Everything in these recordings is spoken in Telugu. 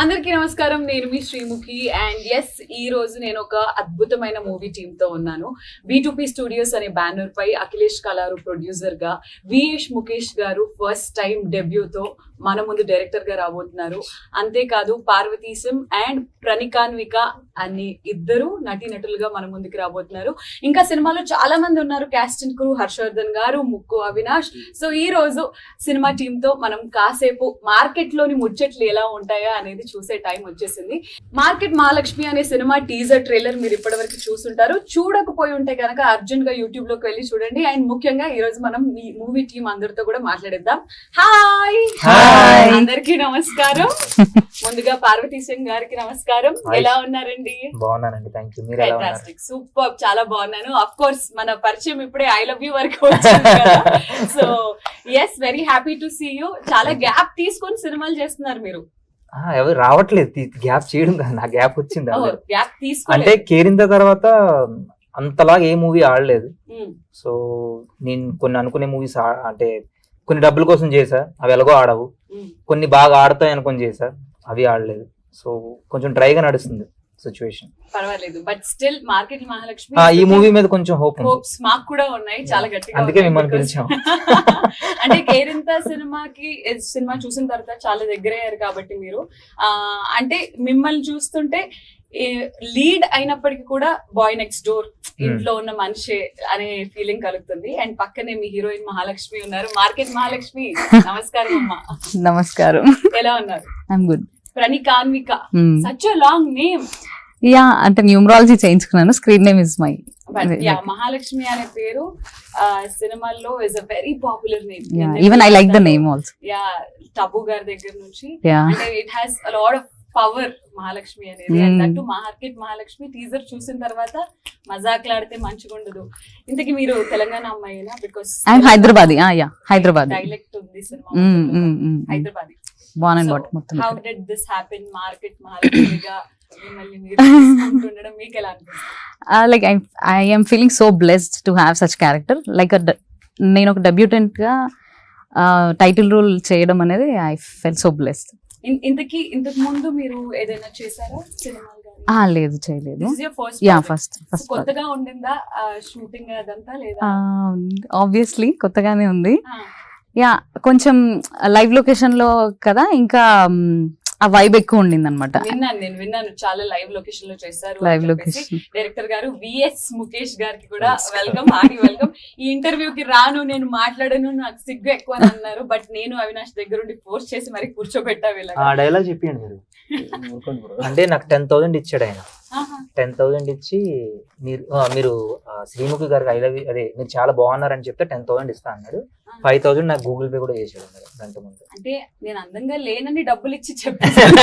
అందరికీ నమస్కారం. నేను మీ శ్రీముఖి అండ్ ఎస్ ఈ రోజు నేను ఒక అద్భుతమైన మూవీ టీమ్ తో ఉన్నాను. B2P స్టూడియోస్ అనే బ్యానర్ పై అఖిలేష్ కలారు ప్రొడ్యూసర్ గా, విఎస్ ముఖేష్ గారు ఫస్ట్ టైం డెబ్యూతో మన ముందు డైరెక్టర్ గా రాబోతున్నారు. అంతేకాదు పార్వతీశం అండ్ ప్రణికాన్విక అని ఇద్దరు నటీనటులుగా మన ముందుకు రాబోతున్నారు. ఇంకా సినిమాలో చాలా మంది ఉన్నారు. క్యాస్ట్ అండ్ క్రూ హర్షవర్ధన్ గారు, ముక్కు అవినాష్. సో ఈ రోజు సినిమా టీమ్ తో మనం కాసేపు మార్కెట్ లోని ముచ్చట్లు ఎలా ఉంటాయా అనేది చూసే టైం వచ్చేసింది. మార్కెట్ మహాలక్ష్మి అనే సినిమా టీజర్ ట్రైలర్ మీరు ఇప్పటివరకు చూసుంటారు. చూడకపోయి ఉంటే కనుక అర్జున్ గా యూట్యూబ్ లోకి వెళ్ళి చూడండి. అండ్ ముఖ్యంగా ఈ రోజు మనం ఈ మూవీ టీం అందరితో కూడా మాట్లాడేద్దాం. హాయ్ అందరికీ నమస్కారం. ముందుగా పార్వతీశం గారికి నమస్కారం. ఎలా ఉన్నారండి? బాగున్నానండి, థ్యాంక్ యూ. మీరు ఎలా ఉన్నారు? సూపర్, చాలా బాగున్నాను. అఫ్ కోర్స్ మన పరిచయం ఇప్పుడే ఐ లవ్ యూ వరకు వచ్చింది కదా. So yes, very happy to see you. చాలా గ్యాప్ తీసుకొని సినిమాలు చేస్తున్నారు మీరు. ఎవరు రావట్లేదు, గ్యాప్ చేయడం కాదు, నా గ్యాప్ వచ్చింది. గ్యాప్ తీసుకొని అంటే కేరింత తర్వాత అంతలాగా ఏ మూవీ ఆడలేదు. సో నేను కొన్ని అనుకునే మూవీస్ అంటే కొన్ని డబ్బుల కోసం చేసా, అవి ఎలాగో ఆడవు. కొన్ని బాగా ఆడతాయి అనుకొని చేసా, అవి ఆడలేదు. సో కొంచెం డ్రైగా నడుస్తుంది సిచ్యువేషన్. పర్వాలేదు, బట్ స్టిల్ మార్కెట్ మహాలక్ష్మి ఈ మూవీ మీద కొంచెం హోప్స్ మాకు కూడా ఉన్నాయి, చాలా గట్టిగా. అందుకే మిమ్మల్ని పిలిచాం. అంటే కేరింత సినిమా చూసిన తర్వాత చాలా దగ్గర అయ్యారు కాబట్టి మీరు అంటే మిమ్మల్ని చూస్తుంటే లీడ్ అయినప్పటికీ కూడా బాయ్ నెక్స్ట్ డోర్, ఇంట్లో ఉన్న మనిషి అనే ఫీలింగ్ కలుగుతుంది. అండ్ పక్కనే మీ హీరోయిన్ మహాలక్ష్మి ఉన్నారు. మార్కెట్ మహాలక్ష్మి, నమస్కారం అమ్మా. నమస్కారం. ఎలా ఉన్నారు? I'm good. ప్రణికాన్విక, such a long name. Yeah, అంటే న్యూమరాలజీ చేయించుకున్నాను. Screen name is my. Mahalakshmi అనే పేరు సినిమాల్లో is a very popular name. Even I like the name also. Yeah, Tabu గారి దగ్గర నుంచి అంటే it has a lot of power Mahalakshmi అనేది. అంటూ మార్కెట్ మహాలక్ష్మి టీజర్ చూసిన తర్వాత మజాక్లాడితే మంచిగా ఉండదు. ఇంతకీ మీరు తెలంగాణ అమ్మాయినా? Because I'm Hyderabadi. Yeah, Hyderabad dialect ఉంది సినిమా, హైదరాబాదీ. మొత్తం. How did this happen? Market మహాలక్ష్మిగా మిమ్మల్ని మీరు తీసుకుంటుండడం మీకు ఎలా అనిపిస్తుంది? Like I am feeling so blessed to have such character. Like నేను ఒక డెబ్యూటెంట్ గా టైటిల్ రోల్ చేయడం అనేది ఐ ఫెల్ సో బ్లెస్డ్. ఇంతకు ముందు మీరు ఏదైనా చేశారా సినిమాలు? లేదు, చేయలేదు. ఫస్ట్ కొత్తగా ఉండిందా షూటింగ్ అదంతా? లేదా, ఆబ్వియస్లీ కొత్తగానే ఉంది. యా, కొంచెం లైవ్ లొకేషన్ లో కదా, ఇంకా ఆ వైబ్ ఎక్కువ ఉండింది అనమాట. విన్నాను చాలా లైవ్ లొకేషన్ లో చేశారు. లైవ్ లొకేషన్ డైరెక్టర్ గారు విఎస్ ముఖేష్ గారికి కూడా వెల్కమ్, హార్టీ వెల్కమ్. ఈ ఇంటర్వ్యూకి రాను, నేను మాట్లాడను, నాకు సిగ్గు ఎక్కువ అని అన్నారు. బట్ నేను అవినాష్ దగ్గర ఉండి ఫోర్స్ చేసి మరి కూర్చోబెట్టా. డైలాగ్ చెప్పండి మీరు. అంటే నాకు 10,000 ఇచ్చాడు ఆయన. 10,000 ఇచ్చి మీరు శ్రీముఖి గారికి ఐ లవ్ యూ, అదే మీరు చాలా బాగున్నారని చెప్తే 10,000 ఇస్తా అన్నాడు. 5,000 నాకు గూగుల్ పే కూడా చేశాడు గంట ముందు. అంటే నేను అందంగా లేనని డబ్బులు ఇచ్చి చెప్పాను,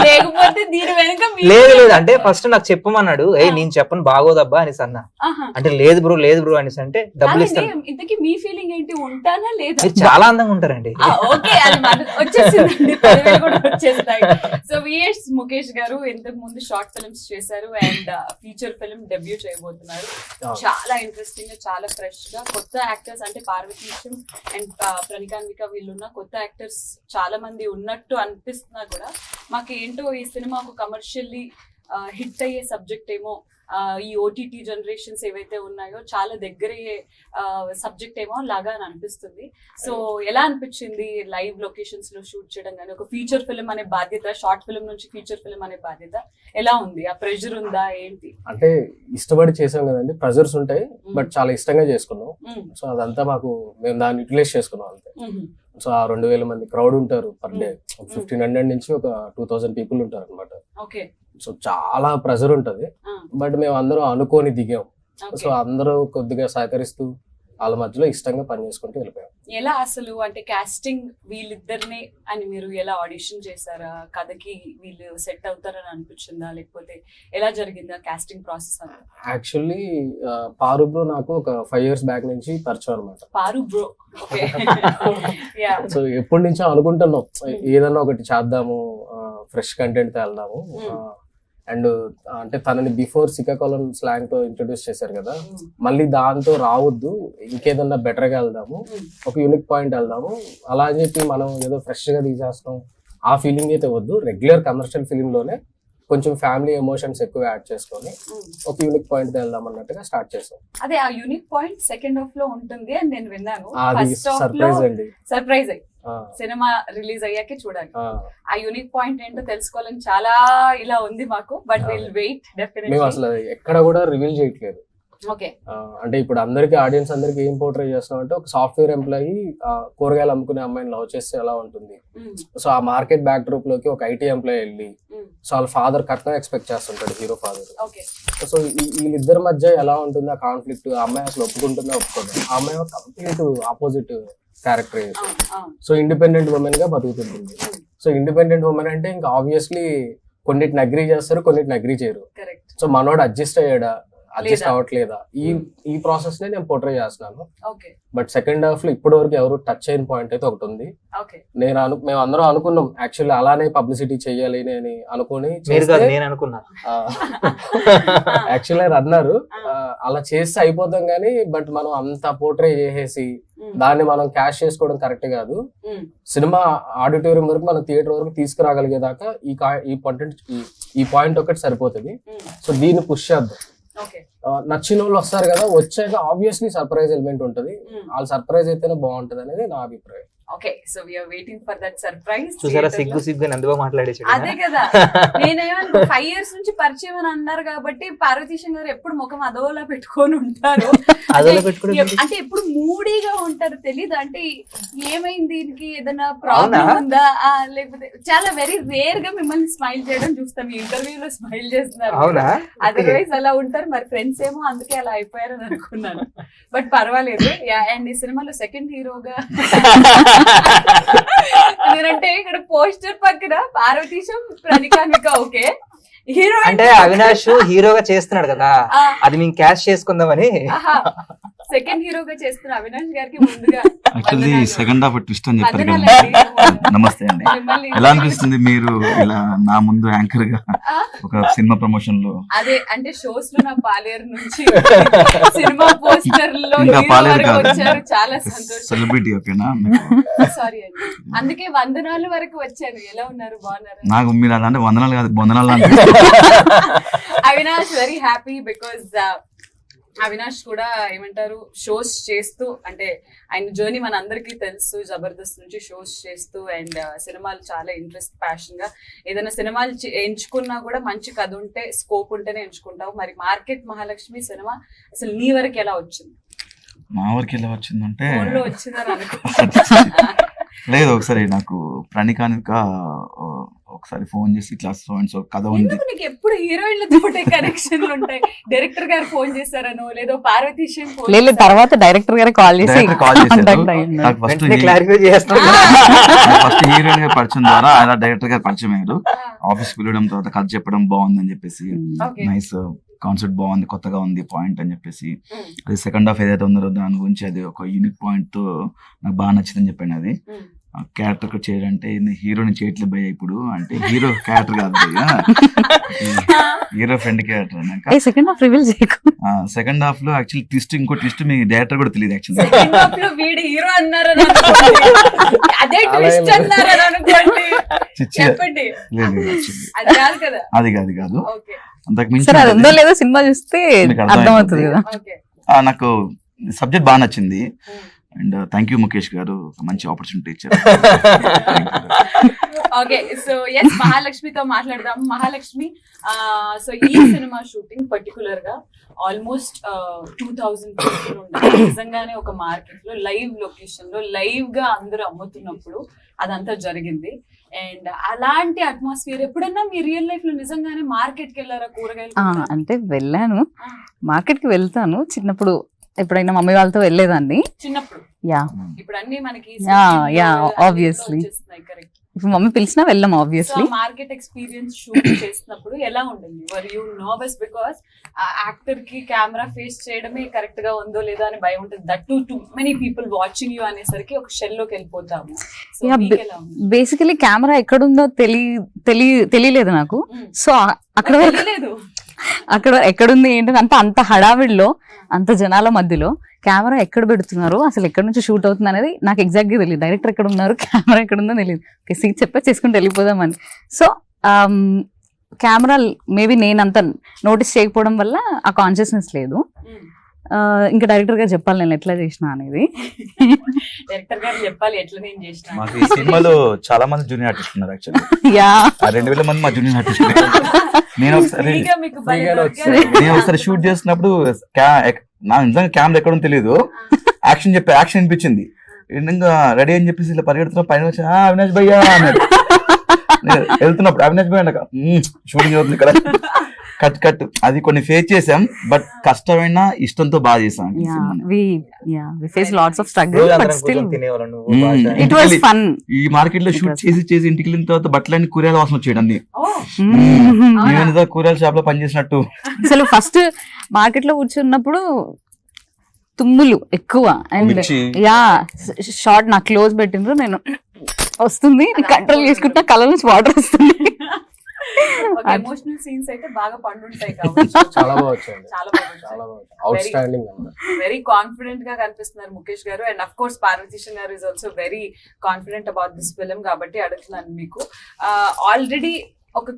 లేకపోతే దీని వెనక లేదు అంటే ఫస్ట్ నాకు చెప్పమన్నాడు. నేను చెప్పను బాగోదబ్బా అనేసి అన్నా. అంటే లేదు బ్రో అనేసి అంటే డబ్బులు ఇస్తాను. ఇంతకీ మీ ఫీలింగ్ ఏంటి? ఉంటానా లేదా? మీరు చాలా అందంగా ఉంటారండి. ఓకే, అది వచ్చేసిందండి, 10,000 కూడా వచ్చేస్తాయి. సో విఎస్ ముఖేష్ గారు ఇంతకు ముందు షార్ట్ ఫిల్మ్స్ చేశారు అండ్ ఫీచర్ ఫిల్మ్ డెబ్యూ చేయబోతున్నారు. చాలా ఇంట్రెస్టింగ్ గా, చాలా ఫ్రెష్ గా కొత్త యాక్టర్స్ అంటే పార్వతీశం అండ్ ప్రణికాన్విక వీళ్ళున్న కొత్త యాక్టర్స్ చాలా మంది ఉన్నట్టు అనిపిస్తున్నా కూడా మాకు ఏంటో ఈ సినిమా ఒక కమర్షియల్లీ హిట్ అయ్యే సబ్జెక్ట్ ఏమో, ఈ ఓటీటీ జనరేషన్స్ ఏవైతే ఉన్నాయో చాలా దగ్గరయ్యే సబ్జెక్ట్ ఏమో లాగా అని అనిపిస్తుంది. సో ఎలా అనిపించింది లైవ్ లొకేషన్స్ లో షూట్ చేయడం? కానీ ఒక ఫీచర్ ఫిల్మ్ అనే బాధ్యత, షార్ట్ ఫిల్మ్ నుంచి ఫీచర్ ఫిల్మ్ అనే బాధ్యత ఎలా ఉంది? ఆ ప్రెషర్ ఉందా ఏంటి? అంటే ఇష్టపడి చేసాం కదండి, ప్రెషర్స్ ఉంటాయి, బట్ చాలా ఇష్టంగా చేసుకున్నాం. సో అదంతా మేము దాన్ని యూటిలైజ్ చేసుకున్నాం అంతే. సో ఆ 2,000 మంది క్రౌడ్ ఉంటారు పర్ డే. 1,500 నుంచి ఒక 2,000 పీపుల్ ఉంటారు అనమాట. సో చాలా ప్రెషర్ ఉంటది, బట్ మేము అందరం అనుకోని దిగాం. సో అందరూ కొద్దిగా సహకరిస్తూ వాళ్ళ మధ్యలో ఇష్టంగా పని చేసుకుంటూ వెళ్ళిపోయాం. ఎలా అసలు అంటే కాస్టింగ్ వీళ్ళిద్దరినే అని మీరు ఎలా ఆడిషన్ చేశారా? కథకి వీళ్ళు సెట్ అవుతారని అనిపించిందా, లేకపోతే ఎలా జరిగిందా కాస్టింగ్ ప్రాసెస్? యాక్చువల్లీ పారు బ్రో నాకు ఒక 5 years బ్యాక్ నుంచి పరిచయం అనమాట. పారు బ్రో, సో ఎప్పటి నుంచో అనుకుంటున్నాం ఏదన్నా ఒకటి చేద్దాము, ఫ్రెష్ కంటెంట్ తో వెళ్దాము. అండ్ అంటే తనని బిఫోర్ శ్రీకాకుళం స్లాంగ్ తో ఇంట్రొడ్యూస్ చేశారు కదా, మళ్ళీ దాంతో రావద్దు, ఇంకేదన్నా బెటర్ గా వెళ్దాము, ఒక యూనిక్ పాయింట్ వెళ్దాము, అలా అని చెప్పి మనం ఏదో ఫ్రెష్ గా తీసేస్తాం ఆ ఫీలింగ్ అయితే వద్దు, రెగ్యులర్ కమర్షియల్ ఫిలిం లోనే కొంచెం ఫ్యామిలీ ఎమోషన్స్ ఎక్కువ యాడ్ చేసుకొని ఒక యూనిక్ పాయింట్ వెళ్దాం అన్నట్టుగా స్టార్ట్ చేసాం. అదే ఆ యూనిక్ పాయింట్ సెకండ్ హాఫ్ లో ఉంటుంది అని నేను విన్నాను. అది ఫస్ట్ హాఫ్ లో సర్ప్రైజ్ అండి. సర్ప్రైజ్ అయ్యి సినిమా రిలీజ్ అయ్యాకే చూడాలి. ఆ యూనిక్ పాయింట్ ఏంటో తెలుసుకోవాలని చాలా ఇలా ఉంది మాకు. బట్ విల్ వెయిట్ మేము డెఫినెట్లీ. అసలు ఎక్కడ కూడా రివీల్ చేయట్లేదు. ఓకే. అంటే ఇప్పుడు అందరికి ఆడియన్స్ అందరికి ఏం పోర్ట్రే చేస్తున్నాం అంటే, ఒక సాఫ్ట్వేర్ ఎంప్లాయీ కూరగాయలు అమ్ముకునే అమ్మాయిని లవ్ చేస్తే ఎలా ఉంటుంది, సో ఆ మార్కెట్ బ్యాక్ డ్రాప్ లోకి ఒక ఐటీ ఎంప్లాయీ వెళ్ళి సో వాళ్ళ ఫాదర్ కట్నం ఎక్స్పెక్ట్ చేస్తుంటాడు, హీరో ఫాదర్. ఓకే. సో వీళ్ళిద్దరి మధ్య ఎలా ఉంటుంది ఆ కాన్ఫ్లిక్ట్, ఆ అమ్మాయి అసలు ఒప్పుకుంటుందా ఒప్పుకోదు, ఆ అమ్మాయి complete opposite character. So independent women గా బతుకుతుంటుంది. సో ఇండిపెండెంట్ ఉమెన్ అంటే ఇంకా ఆబ్వియస్లీ కొన్నిటిని అగ్రీ చేస్తారు, కొన్నిటిని అగ్రీ చేయరు. సో మనోడు అడ్జస్ట్ అయ్యాడా, అడ్జస్ట్ అవ్వట్లేదా, ఈ ప్రాసెస్ నే నేను పోర్ట్రే చేస్తున్నాను. బట్ సెకండ్ హాఫ్ లో ఇప్పటి వరకు ఎవరు టచ్ అయిన పాయింట్ అయితే ఒకటి ఉంది. మేము అందరం అనుకున్నాం యాక్చువల్లీ అలానే పబ్లిసిటీ చెయ్యాలి అని అనుకుని యాక్చువల్లీ అన్నారు అలా చేస్తే అయిపోతాం కానీ, బట్ మనం అంత పోర్ట్రే చేసేసి దాన్ని మనం క్యాష్ చేసుకోవడం కరెక్ట్ కాదు. సినిమా ఆడిటోరియం వరకు మనం థియేటర్ వరకు తీసుకురాగలిగేదాకా ఈ పాయింట్ ఒకటి సరిపోతుంది. సో దీన్ని పుష్ చేద్దాం. నచ్చిన వాళ్ళు వస్తారు కదా, వచ్చాక ఆబ్వియస్లీ సర్ప్రైజ్ ఎలిమెంట్ ఉంటది. వాళ్ళు సర్ప్రైజ్ అయితేనే బాగుంటది అనేది నా అభిప్రాయం. Okay, so we are waiting for that surprise. చూసారా సిగ్గు సిగ్గు ఎందుకో మాట్లాడేసాడు. అదే కదా, నేనేమన్నా 5 years నుంచి పరిచయం అని అన్నారు కాబట్టి పార్వతీశం గారు ఎప్పుడు ముఖం అదోలా పెట్టుకొని ఉంటారు. అంటే ఎప్పుడు మూడీగా ఉంటారు, తెలీదు. అంటే ఏమైంది, దీనికి ఏదైనా ప్రాబ్లం ఉందా, లేకపోతే చాలా వెరీ రేర్ గా మిమ్మల్ని స్మైల్ చేయడం చూస్తాం. ఈ ఇంటర్వ్యూలో స్మైల్ చేస్తున్నారు, అదర్వైజ్ అలా ఉంటారు. మరి ఫ్రెండ్స్ ఏమో అందుకే అలా అయిపోయారని అనుకున్నాను. బట్ పర్వాలేదు. అండ్ ఈ సినిమాలో సెకండ్ హీరోగా ఎందుకంటే ఇక్కడ పోస్టర్ పక్కన పార్వతీశం ప్రణికానిక ఓకే హీరో అంటే అవినాష్ హీరోగా చేస్తున్నాడు కదా, అది మేము క్యాష్ చేసుకుందామని. సెకండ్ హీరోగా చేస్తున్న అవినాష్ గారికి ముందుగా యాక్చువల్లీ సెకండ్ హాఫ్ ట్విస్ట్ అని చెప్పారు కదా. నమస్తే అండి, ఎలా అనిపిస్తుంది మీరు ఇలా నా ముందు యాంకర్ గా ఒక సినిమా ప్రమోషన్ లో? అదే అంటే షోస్ లో నా పాలేరు నుంచి సినిమా పోస్టర్ లో ఇంకా పాలేరు కాదు, వచ్చారు, చాలా సంతోషం. సెలబ్రిటీ ఓకేనా? సారీ అండి, అందుకే వందనాలు వరకు వచ్చారు. ఎలా ఉన్నారు, బాగున్నారు? నాకు మీరు అలాంటి వందనాలు కాదు వందనాలు Avinash very happy because Avinash కూడా ఏమంటారు షోస్ చేస్తూ, అంటే ఆయన జర్నీ మన అందరికీ తెలుసు, జబర్దస్త్ నుంచి షోస్ చేస్తూ అండ్ సినిమాలు చాలా ఇంట్రెస్ట్, ప్యాషన్ గా ఏదైనా సినిమాలు ఎంచుకున్నా కూడా మంచి కథ ఉంటే, స్కోప్ ఉంటేనే ఎంచుకుంటావు. మరి మార్కెట్ మహాలక్ష్మి సినిమా అసలు నీ వరకు ఎలా వచ్చింది? మా వరకు ఎలా వచ్చిందంటే వచ్చిందని అనుకో లేదు, ఒకసారి నాకు ప్రణికానిక ఒకసారి ఫోన్ చేసి ఇట్లా సో కథ ఉంది. నీకు ఎప్పుడు హీరోయిన్లతో కనెక్షన్లు ఉంటాయి? డైరెక్టర్ గారు ఫోన్ చేశారనో లేదో పార్వతీశం లేదు, తర్వాత డైరెక్టర్ గారు కాల్ చేసి నాకు ఫస్ట్ హీరోయిన్ గారి పరిచయం ద్వారా అలా డైరెక్టర్ గారు పరిచయం అయ్యారు. ఆఫీస్ పిలవడం, తర్వాత కథ చెప్పడం బాగుందని చెప్పేసి, నైస్ కాన్సెప్ట్ బాగుంది, కొత్తగా ఉంది పాయింట్ అని చెప్పేసి, అది సెకండ్ హాఫ్ ఏదైతే ఉందో దాని గురించి అది ఒక యూనిక్ పాయింట్ తో నాకు బాగా నచ్చిందని చెప్పాను. అది క్యారెక్టర్ చేయాలంటే హీరోని చేయట్లేదు భయ్య ఇప్పుడు, అంటే హీరో క్యారెక్టర్ కాదు భయ్య, hero friend character. Second half reveal చేయకు. సెకండ్ హాఫ్ లో యాక్చువల్లీ ట్విస్ట్, ఇంకో ట్విస్ట్ మీ డైరెక్టర్ కూడా తెలియదు యాక్చువల్లీ. హీరో అన్నారు అది కాదు అంతకు మించి ఉందో లేదో సినిమా చూస్తే అర్థమవుతుంది కదా. నాకు సబ్జెక్ట్ బాగా నచ్చింది అండ్ థ్యాంక్ యూ ముఖేష్ గారు, మంచి ఆపర్చునిటీ ఇచ్చారు. ఓకే, సో ఎస్ మహాలక్ష్మితో మాట్లాడదాం. మహాలక్ష్మి, సో ఈ సినిమా షూటింగ్ పర్టికులర్ గా ఆల్మోస్ట్ 2000 people ఉండాలి. నిజంగానే ఒక మార్కెట్ లో లైవ్ లొకేషన్ లో లైవ్ గా అందరూ అమ్ముతున్నప్పుడు అదంతా జరిగింది. అండ్ అలాంటి అట్మాస్ఫియర్ ఎప్పుడన్నా మీ రియల్ లైఫ్ లో నిజంగానే మార్కెట్ కి వెళ్ళారా? కూరగాయలు అంటే వెళ్ళాను, మార్కెట్ కి వెళ్తాను. చిన్నప్పుడు ఎప్పుడైనా మమ్మీ వాళ్ళతో వెళ్ళేదాన్ని చిన్నప్పుడు. యా, ఇప్పుడు అన్ని మనకి ఆబ్వియస్లీ ఇప్పుడు మమ్మీ పిలిచినా వెళ్ళాం ఆబ్వియస్లీ. మార్కెట్ ఎక్స్పీరియన్స్ షూట్ చేసినప్పుడు ఎలా ఉండింది? Were you nervous? Because actor కి కెమెరా ఫేస్ చేయడమే కరెక్ట్ గా ఉందో లేదో అని భయం ఉంటుంది. That too many people watching you అనేసరికి ఒక షెల్ లోకి వెళ్ళిపోతాము. బేసికలీ కెమెరా ఎక్కడుందో తెలియలేదు నాకు. సో అక్కడ ఎక్కడుంది ఏంటంటే అంత హడావిడిలో, అంత జనాల మధ్యలో కెమెరా ఎక్కడ పెడుతున్నారు, అసలు ఎక్కడ నుంచి షూట్ అవుతుంది అనేది నాకు ఎగ్జాక్ట్ గా తెలియదు. డైరెక్టర్ ఎక్కడ ఉన్నారు, కెమెరా ఎక్కడ ఉందో తెలియదు. సీట్ చెప్పా చేసుకుంటూ వెళ్ళిపోదామని. సో కెమెరా మేబీ నేను అంత నోటీస్ చేయకపోవడం వల్ల ఆ కాన్షియస్నెస్ లేదు. ఇంకా డైరెక్టర్ గారు చెప్పాలి నేను ఎట్లా చేసిన అనేది. డైరెక్టర్ గారు చెప్పాలి ఎట్లా నేను చేసిన. మాకు ఈ సినిమాలో చాలా మంది జూనియర్ ఆర్టిస్ట్ ఉన్నారు యాక్చువల్లీ. యా 2000 మంది మా జూనియర్ ఆర్టిస్ట్. నేను ఒకసారి షూట్ చేస్తున్నప్పుడు నా నిజంగా కెమెరా ఎక్కడో తెలియదు, యాక్షన్ యాక్షన్ అనిపించింది. ఇంకా రెడీ అని చెప్పేసి ఇలా పరిగెడుతున్నా, పైన వచ్చి అవినాష్ భయ్యా అన్నాడు. వెళ్తున్నప్పుడు అవినాష్ భయ్య అన్నాక షూటింగ్ అవుతుంది ఇక్కడ, కట్ అది కొన్ని ఫేస్ చేసాం. బట్ కష్టమైన ఇష్టంతో బాగా చేసాం. ఈ మార్కెట్ లో షూట్ చేసి ఇంటికి వెళ్ళిన తర్వాత బట్టలన్నీ కూరగాయల వాసన వచ్చేయడం అన్ని. నేను కూరగాయల షాప్ లో పనిచేసినట్టు. అసలు ఫస్ట్ మార్కెట్ లో కూర్చున్నప్పుడు తుమ్ములు ఎక్కువ అండ్ షార్ట్ నా క్లోజ్ పెట్టిండ్రు, నేను వస్తుంది కంట్రోల్ చేసుకుంటా, కళ్ళ నుంచి వాటర్ వస్తుంది. ఎమోషనల్ సీన్స్ అయితే బాగా పండుంటాయి చాలా బాగా వచ్చాయి, చాలా బాగా అవుట్ స్టాండింగ్. వెరీ కాన్ఫిడెంట్ గా కనిపిస్తున్నారు ముఖేష్ గారు. అండ్ అఫ్ కోర్స్ పార్వతీశన్ గారు is also very confident about this film. కాబట్టి అడుగుతున్నాను మీకు, ఆల్రెడీ ఒక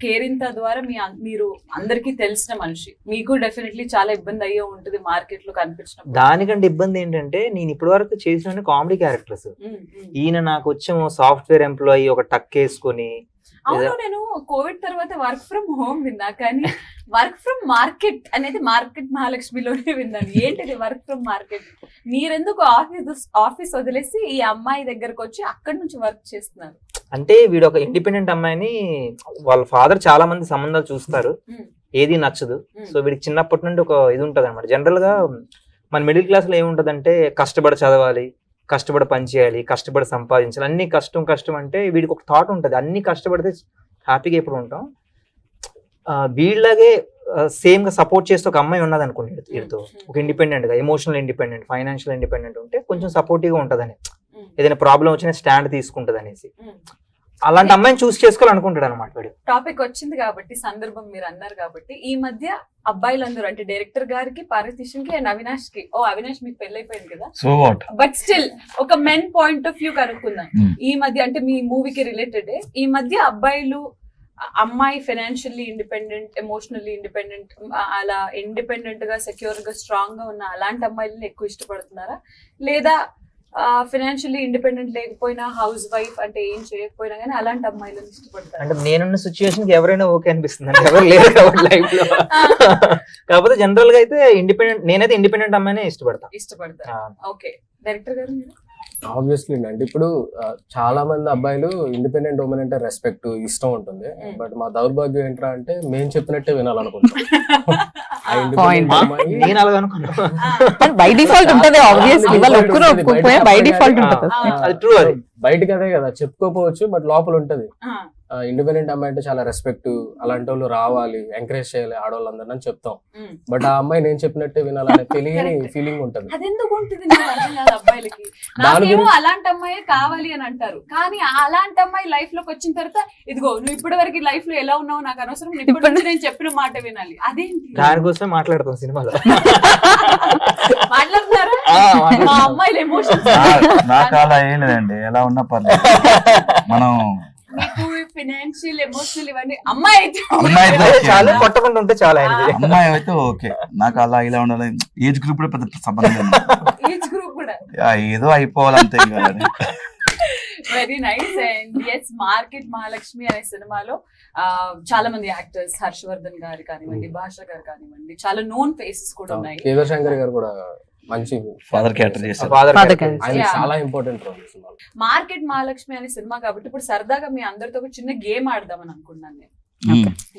కేరింత ద్వారా మీరు అందరికీ తెలిసిన మనిషి, మీకు డెఫినెట్లీ చాలా ఇబ్బంది అయ్యే ఉంటుంది మార్కెట్ లో కనిపించిన. దానికంటే ఇబ్బంది ఏంటంటే నేను ఇప్పటి వరకు చేసిన కామెడీ క్యారెక్టర్స్, ఈయన నాకు వచ్చేమో సాఫ్ట్వేర్ ఎంప్లాయీ ఒక టక్ వేసుకొని. అవును, నేను కోవిడ్ తర్వాత వర్క్ ఫ్రమ్ హోమ్ విన్నా, కానీ వర్క్ ఫ్రమ్ మార్కెట్ అనేది మార్కెట్ మహాలక్ష్మిలోనే విన్నాను. ఏంటిది వర్క్ ఫ్రమ్ మార్కెట్? మీరెందుకు ఆఫీస్ వదిలేసి ఈ అమ్మాయి దగ్గరకు వచ్చి అక్కడి నుంచి వర్క్ చేస్తున్నారు? అంటే వీడు ఒక ఇండిపెండెంట్ అమ్మాయిని, వాళ్ళ ఫాదర్ చాలా మంది సంబంధాలు చూస్తారు, ఏది నచ్చదు. సో వీడికి చిన్నప్పటి నుండి ఒక ఇది ఉంటది అనమాట. జనరల్ గా మన మిడిల్ క్లాస్ లో ఏముంటదంటే కష్టపడి చదవాలి, కష్టపడి పని చేయాలి, కష్టపడి సంపాదించాలి, అన్ని కష్టం అంటే వీడికి ఒక థాట్ ఉంటుంది, అన్ని కష్టపడితే హ్యాపీగా ఎప్పుడు ఉంటాం. వీళ్ళగే సేమ్ గా సపోర్ట్ చేస్తే ఒక అమ్మాయి ఉన్నది అనుకోండి వీడితో, ఒక ఇండిపెండెంట్ గా, ఎమోషనల్ ఇండిపెండెంట్, ఫైనాన్షియల్ ఇండిపెండెంట్ ఉంటే కొంచెం సపోర్టివ్ గా ఉంటదని, ఏదైనా ప్రాబ్లం వచ్చినా స్టాండ్ తీసుకుంటది అనేసి, అలాంటి అమ్మాయిని చూస్ చేసుకోవాలనుకుంటాడు అనమాట వీడు. టాపిక్ వచ్చింది కాబట్టి, సందర్భం మీరు అన్నారు కాబట్టి, ఈ మధ్య అబ్బాయిలందరూ అంటే డైరెక్టర్ గారికి, పార్వతీశన్ కి అండ్ అవినాష్ కి, అవినాష్ మీకు పెళ్ళైపోయింది కదా, సో వాట్, బట్ స్టిల్ ఒక మెన్ పాయింట్ ఆఫ్ వ్యూ కనుక్కుందాం. ఈ మధ్య అంటే మీ మూవీకి రిలేటెడ్, ఈ మధ్య అబ్బాయిలు అమ్మాయి ఫైనాన్షియల్లీ ఇండిపెండెంట్, ఎమోషనల్లీ ఇండిపెండెంట్, అలా ఇండిపెండెంట్ గా సెక్యూర్ గా స్ట్రాంగ్ గా ఉన్న అలాంటి అమ్మాయిలని ఎక్కువ ఇష్టపడుతున్నారా, లేదా ఫైనాన్షియల్లీ ఇండిపెండెంట్ లేకపోయినా హౌస్ వైఫ్ అంటే ఏం చేయకపోయినా కానీ అలాంటి అమ్మాయిలను ఇష్టపడతారు? అంటే నేనున్న సిచ్యువేషన్ కి ఎవరైనా ఓకే అనిపిస్తుంది అంటే, ఎవరు లేరు కాబట్టి లైఫ్ లో. కాకపోతే జనరల్ గా అయితే నేనైతే ఇండిపెండెంట్ అమ్మాయినే ఇష్టపడతా. ఓకే, డైరెక్టర్ గారు మీరు? ఆబ్వియస్లీ అండి, ఇప్పుడు చాలా మంది అబ్బాయిలు ఇండిపెండెంట్ ఉమెన్ అంటే రెస్పెక్ట్, ఇష్టం ఉంటుంది. బట్ మా దౌర్భాగ్యం ఏంట్రా అంటే మేము చెప్పినట్టే వినాలనుకుంటాం. నేను అలాగ అనుకున్నాను, బై డిఫాల్ట్ ఉంటది ఆబ్వియస్లీ, వాళ్ళు ఒక్కరు ఒప్పుకోకపోయా బై డిఫాల్ట్ ఉంటది. అది ట్రూ, అది బయటకి అదే కదా చెప్పుకోపోవచ్చు, బట్ లోపల ఉంటది. ఇండిపెండెంట్ అమ్మాయి అంటే చాలా రెస్పెక్ట్, అలాంటి వాళ్ళు రావాలి, ఎంకరేజ్ చేయాలి ఆడవాళ్ళందరూ అని చెప్తాం. బట్ ఆ అమ్మాయి నేను చెప్పినట్టే వినాలనే తెలియని ఫీలింగ్ ఉంటది. అదెందుకు ఉంటుంది అబ్బాయిలకి? నాకేమో అలాంటి అమ్మాయి కావాలి అని అంటారు, కానీ అలాంటి అమ్మాయి లైఫ్ లోకి వచ్చిన తర్వాత ఇదిగో నువ్వు ఇప్పటి వరకు లైఫ్ లో ఎలా ఉన్నావు నాకు అనవసరం, ఇప్పటి నుంచి నేను చెప్పిన మాట వినాలి. అదేంటి? దానికోసమే మాట్లాడతాం సినిమాలో. మాట్లాడుతున్నారా? మా అమ్మాయిలు ఎమోషన్స్ నాకు అలా ఏం లేదండి, ఎలా ఉన్నా పర్లేదు. మనం మీకు ఫైనాన్షియల్ ఎమోషనల్ ఇవన్నీ అమ్మాయి అయితే చాలా కొట్టకుండా ఉంటే చాలా, అమ్మాయి అయితే ఓకే. నాకు అలా ఇలా ఉండాలి, ఏజ్ గ్రూప్ కూడా పెద్ద సంబంధం లేదు, ఏజ్ గ్రూప్ కూడా ఏదో అయిపోవాలంతే. Very nice. And yes, market Mahalakshmi అనే సినిమాలో చాలా మంది యాక్టర్స్, హర్షవర్ధన్ గారు కానివ్వండి, భాష గారు కానివ్వండి, చాలా నోన్ ఫేసెస్ కూడా ఉన్నాయి. కేదార్ శంకర్ గారు కూడా మంచి ఫాదర్ క్యారెక్టర్ చేశారు, చాలా ఇంపార్టెంట్ రోల్. మార్కెట్ మహాలక్ష్మి అనే సినిమా కాబట్టి ఇప్పుడు సరదాగా మీ అందరితో ఒక చిన్న గేమ్ ఆడదామని అనుకున్నాను నేను.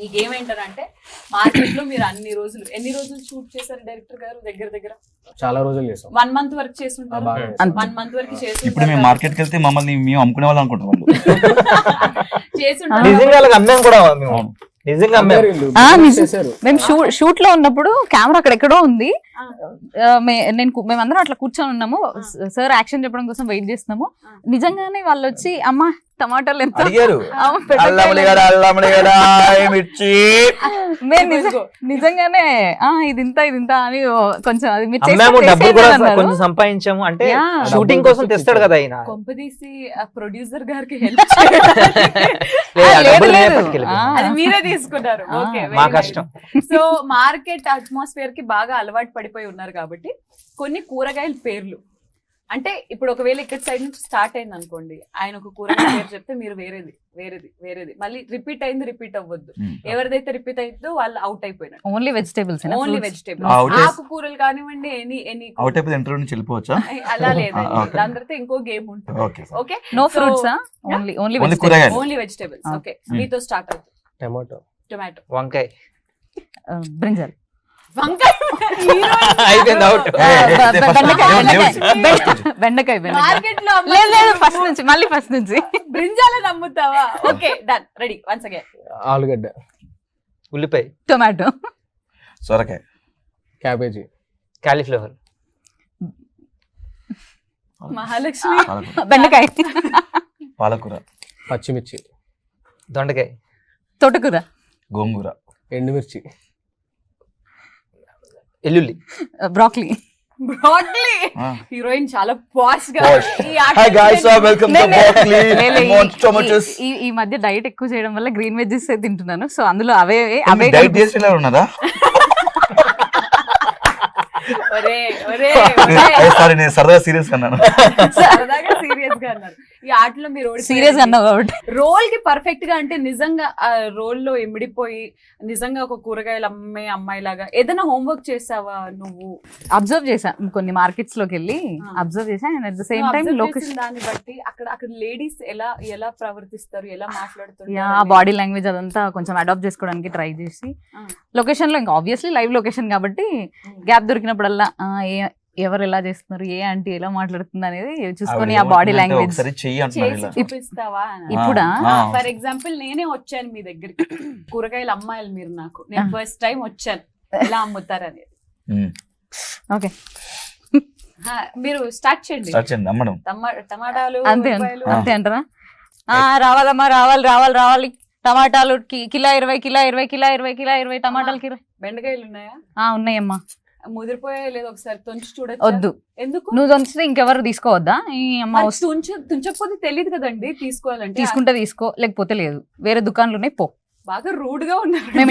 ఈ గేమ్ ఏంటంటే, మార్కెట్ లో మీరు ఎన్ని రోజులు షూట్ చేశారు డైరెక్టర్ గారు? దగ్గర చాలా రోజులు చేసాం. 1 month వరకు చేస్తుంటారు. 1 month వరకు చేసి ఇప్పుడు మేము మార్కెట్ కి వెళ్తే మమ్మల్ని మేము అమ్ముకునే వాళ్ళు అనుకుంటాం. వాళ్ళు మేము షూట్ లో ఉన్నప్పుడు కెమెరా అక్కడెక్కడో ఉంది, మేమందరం అట్లా కూర్చొని ఉన్నాము, సార్ యాక్షన్ చెప్పడం కోసం వెయిట్ చేస్తున్నాము. నిజంగానే వాళ్ళు వచ్చి అమ్మా టమాటాలు ఎంత అడిగారు ఆ, పెట్టకాయలు అల్లమడి గడ అల్లమడి గడ మిర్చి మేము నిజంగానే ఇది ఇంత అని కొంచెం అది మీరు అమ్మాము చేస్తే డబ్బులు కూడా చేసేయమన్నారు. కొంచెం సంపాదించాము అంటే Yeah. షూటింగ్ కోసం తెస్తాడు కదా ఆయన కొంపదీసి ప్రొడ్యూసర్ గారికి హెల్ప్ డబ్బులు లేదు. నేనే పట్టుకెళ్ళిపోయాను. అది మీరే తీసుకున్నారు. ఆ, ఓకే, మా కష్టం. సో మార్కెట్ అట్మాస్ఫియర్ కి బాగా అలవాటు పడిపోయి ఉన్నారు కాబట్టి కొన్ని కూరగాయల పేర్లు అంటే ఇప్పుడు ఒకవేళ ఇక్కడ సైడ్ నుంచి స్టార్ట్ అయింది అనుకోండి, ఆయన ఒక కూరగాయ పేరు చెప్తే మీరు వేరేది మళ్ళీ రిపీట్ అవ్వద్దు. ఎవరిదైతే రిపీట్ అయిందో వాళ్ళు అవుట్ అయిపోయినారు. Only vegetables only Out vegetables, is- ఆకుకూరలు కానివ్వండి, ఎనీ అవుట్ అయిపోతే ఇంటర్వ్యూ నుంచి వెళ్ళిపోవచ్చా? అలా లేదు. Okay. దాని తర్వాత ఇంకో గేమ్ ఉంటుంది. Okay okay, no So, fruits yeah. Only only vegetables కూరగాయలు ఓన్లీ వెజిటేబుల్స్. Okay, Hmm. మీతో స్టార్ట్ అవుతుంది. టమాటో, టొమాటో, వంకాయ బ్రింజల్ వంకాయ, అయిపోయింది అవుట్. బెండకాయ మార్కెట్ లో లేదు ఫస్ట్ నుంచి మళ్ళీ ఫస్ట్ నుంచి బ్రింజాల నమ్ముతావా? Okay, done, ready, once again. ఆలుగడ్డ, ఉల్లిపాయ, టొమాటో, సొరకాయ, క్యాబేజీ, కాలీఫ్లవర్, మహాలక్ష్మి, పాలకూర, బెండకాయ, పాలకూర, పచ్చిమిర్చి, దొండకాయ, తోటకూర, గోంగూర, ఎండుమిర్చి, ఎల్లుల్లి, బ్రాక్లీ. బ్రాడ్లీ. ఆ. హీరోయిన్ చాలా పాష్ గా Posh. ఈ ఆట Hi guys, welcome to Broccoli. Tomatoes. ఈ మధ్య డైట్ ఎక్కువ చేయడం వల్ల గ్రీన్ వెజ్జెస్ తింటున్నాను, సో అందులో అవే డైట్ చేసేలా ఉన్నదా? ఒరే, ఒరే, సారీ, నేను సరదా సీరియస్ అన్నాను. సరదాగా సీరియస్ గా అన్నారు. ఈ ఆటలో మీరు సీరియస్ అన్నావు కాబట్టి రోల్ కి పర్ఫెక్ట్ గా అంటే నిజంగా ఆ రోల్ లో ఇమిడిపోయి నిజంగా ఒక కూరగాయలు అమ్మే అమ్మాయి లాగా ఏదైనా హోంవర్క్ చేసావా నువ్వు? అబ్జర్వ్ చేశా కొన్ని మార్కెట్స్ లోకి వెళ్ళి అబ్జర్వ్ చేశా and at the same time Observe location చేసిన దాన్ని బట్టి అక్కడ లేడీస్ ఎలా ప్రవర్తిస్తారు, ఎలా మాట్లాడుతారు, ఆ బాడీ లాంగ్వేజ్ అదంతా కొంచెం అడాప్ట్ చేసుకోవడానికి ట్రై చేసి లొకేషన్ లో ఇంకా ఆబ్వియస్లీ లైవ్ లొకేషన్ కాబట్టి గ్యాప్ దొరికినప్పుడల్లా ఎవరు ఎలా చేస్తున్నారు, ఏ ఆంటీ ఎలా మాట్లాడుతుంది అనేది చూసుకొని ఆ బాడీ లాంగ్వేజ్ ఒకసారి చెయ్యి అంటున్నారు చేసి ఇలా. చూపిస్తావా? ఇప్పుడా? ఫర్ ఎగ్జాంపుల్ నేనే వచ్చాను మీ దగ్గరికి, కూరగాయలు అమ్మాయిలు మీరు, నాకు నేను ఫస్ట్ టైం వచ్చాను ఎలా అమ్ముతారనేది. ఓకే మీరు స్టార్ట్ చేయండి. స్టార్ట్ చేయండి అమ్మడం. టమాటాలు, అంతే ఉల్లిపాయలు. అంతే అంటారా? రావాలమ్మా, రావాలి టమాటాలు కిలో 20 టమాటాలు కిలో. బెండకాయలు ఉన్నాయా? ఉన్నాయమ్మా. ముదిరిపోయా లేదు, ఒకసారి తుంచి చూడొచ్చు. వద్దు, ఎందుకు? నువ్వు తుంచితే ఇంకెవరు తీసుకోవద్దా? ఈ అమ్మ మరి తుంచకపోతే తెలియదు కదండి తీసుకోవాలంటే. తీసుకుంటే తీసుకో, లేకపోతే లేదు. వేరే దుకాణాలు ఉన్నాయి, పో. బాగా రూడ్ గా ఉన్నారు. మేము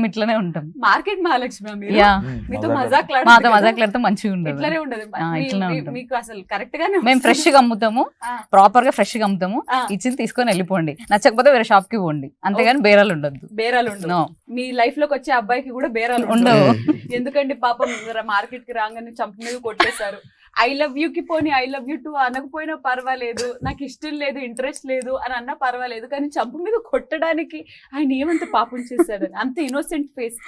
ఇట్లానే ఉంటాం. మార్కెట్ మహాలక్ష్మి మీరు. యా, మీతో మాతో మజాక్ మజాక్లాడితే మంచిగా ఉండదు. ఇట్లానే ఉండదు. ఇట్లానే ఉంటాం. మీకు అసలు కరెక్ట్ గానే మేము ఫ్రెష్ గా అమ్ముతాము, ప్రాపర్ గా ఫ్రెష్ గా అమ్ముతాము. ఆ. ఇచ్చింది తీసుకొని వెళ్ళిపోండి, నచ్చకపోతే వేరే షాప్ కి పోండి, అంతేగాని బేరాలు ఉండద్దు. బేరాలు ఉండవు. No. మీ లైఫ్ లోకి వచ్చే అబ్బాయికి కూడా బేరాలు ఉండవు. ఎందుకంటే పాపం మార్కెట్ కి రాగానే చంప మీద కొట్టేశారు. ఐ లవ్ యూ కి పోనీ ఐ లవ్ యూ టు అనకపోయినా పర్వాలేదు, నాకు ఇష్టం లేదు, ఇంట్రెస్ట్ లేదు అని అన్నా పర్వాలేదు, కానీ చంప మీద కొట్టడానికి ఆయన ఏమంత పాపం చేశాడని, అంత ఇన్నోసెంట్ ఫేస్.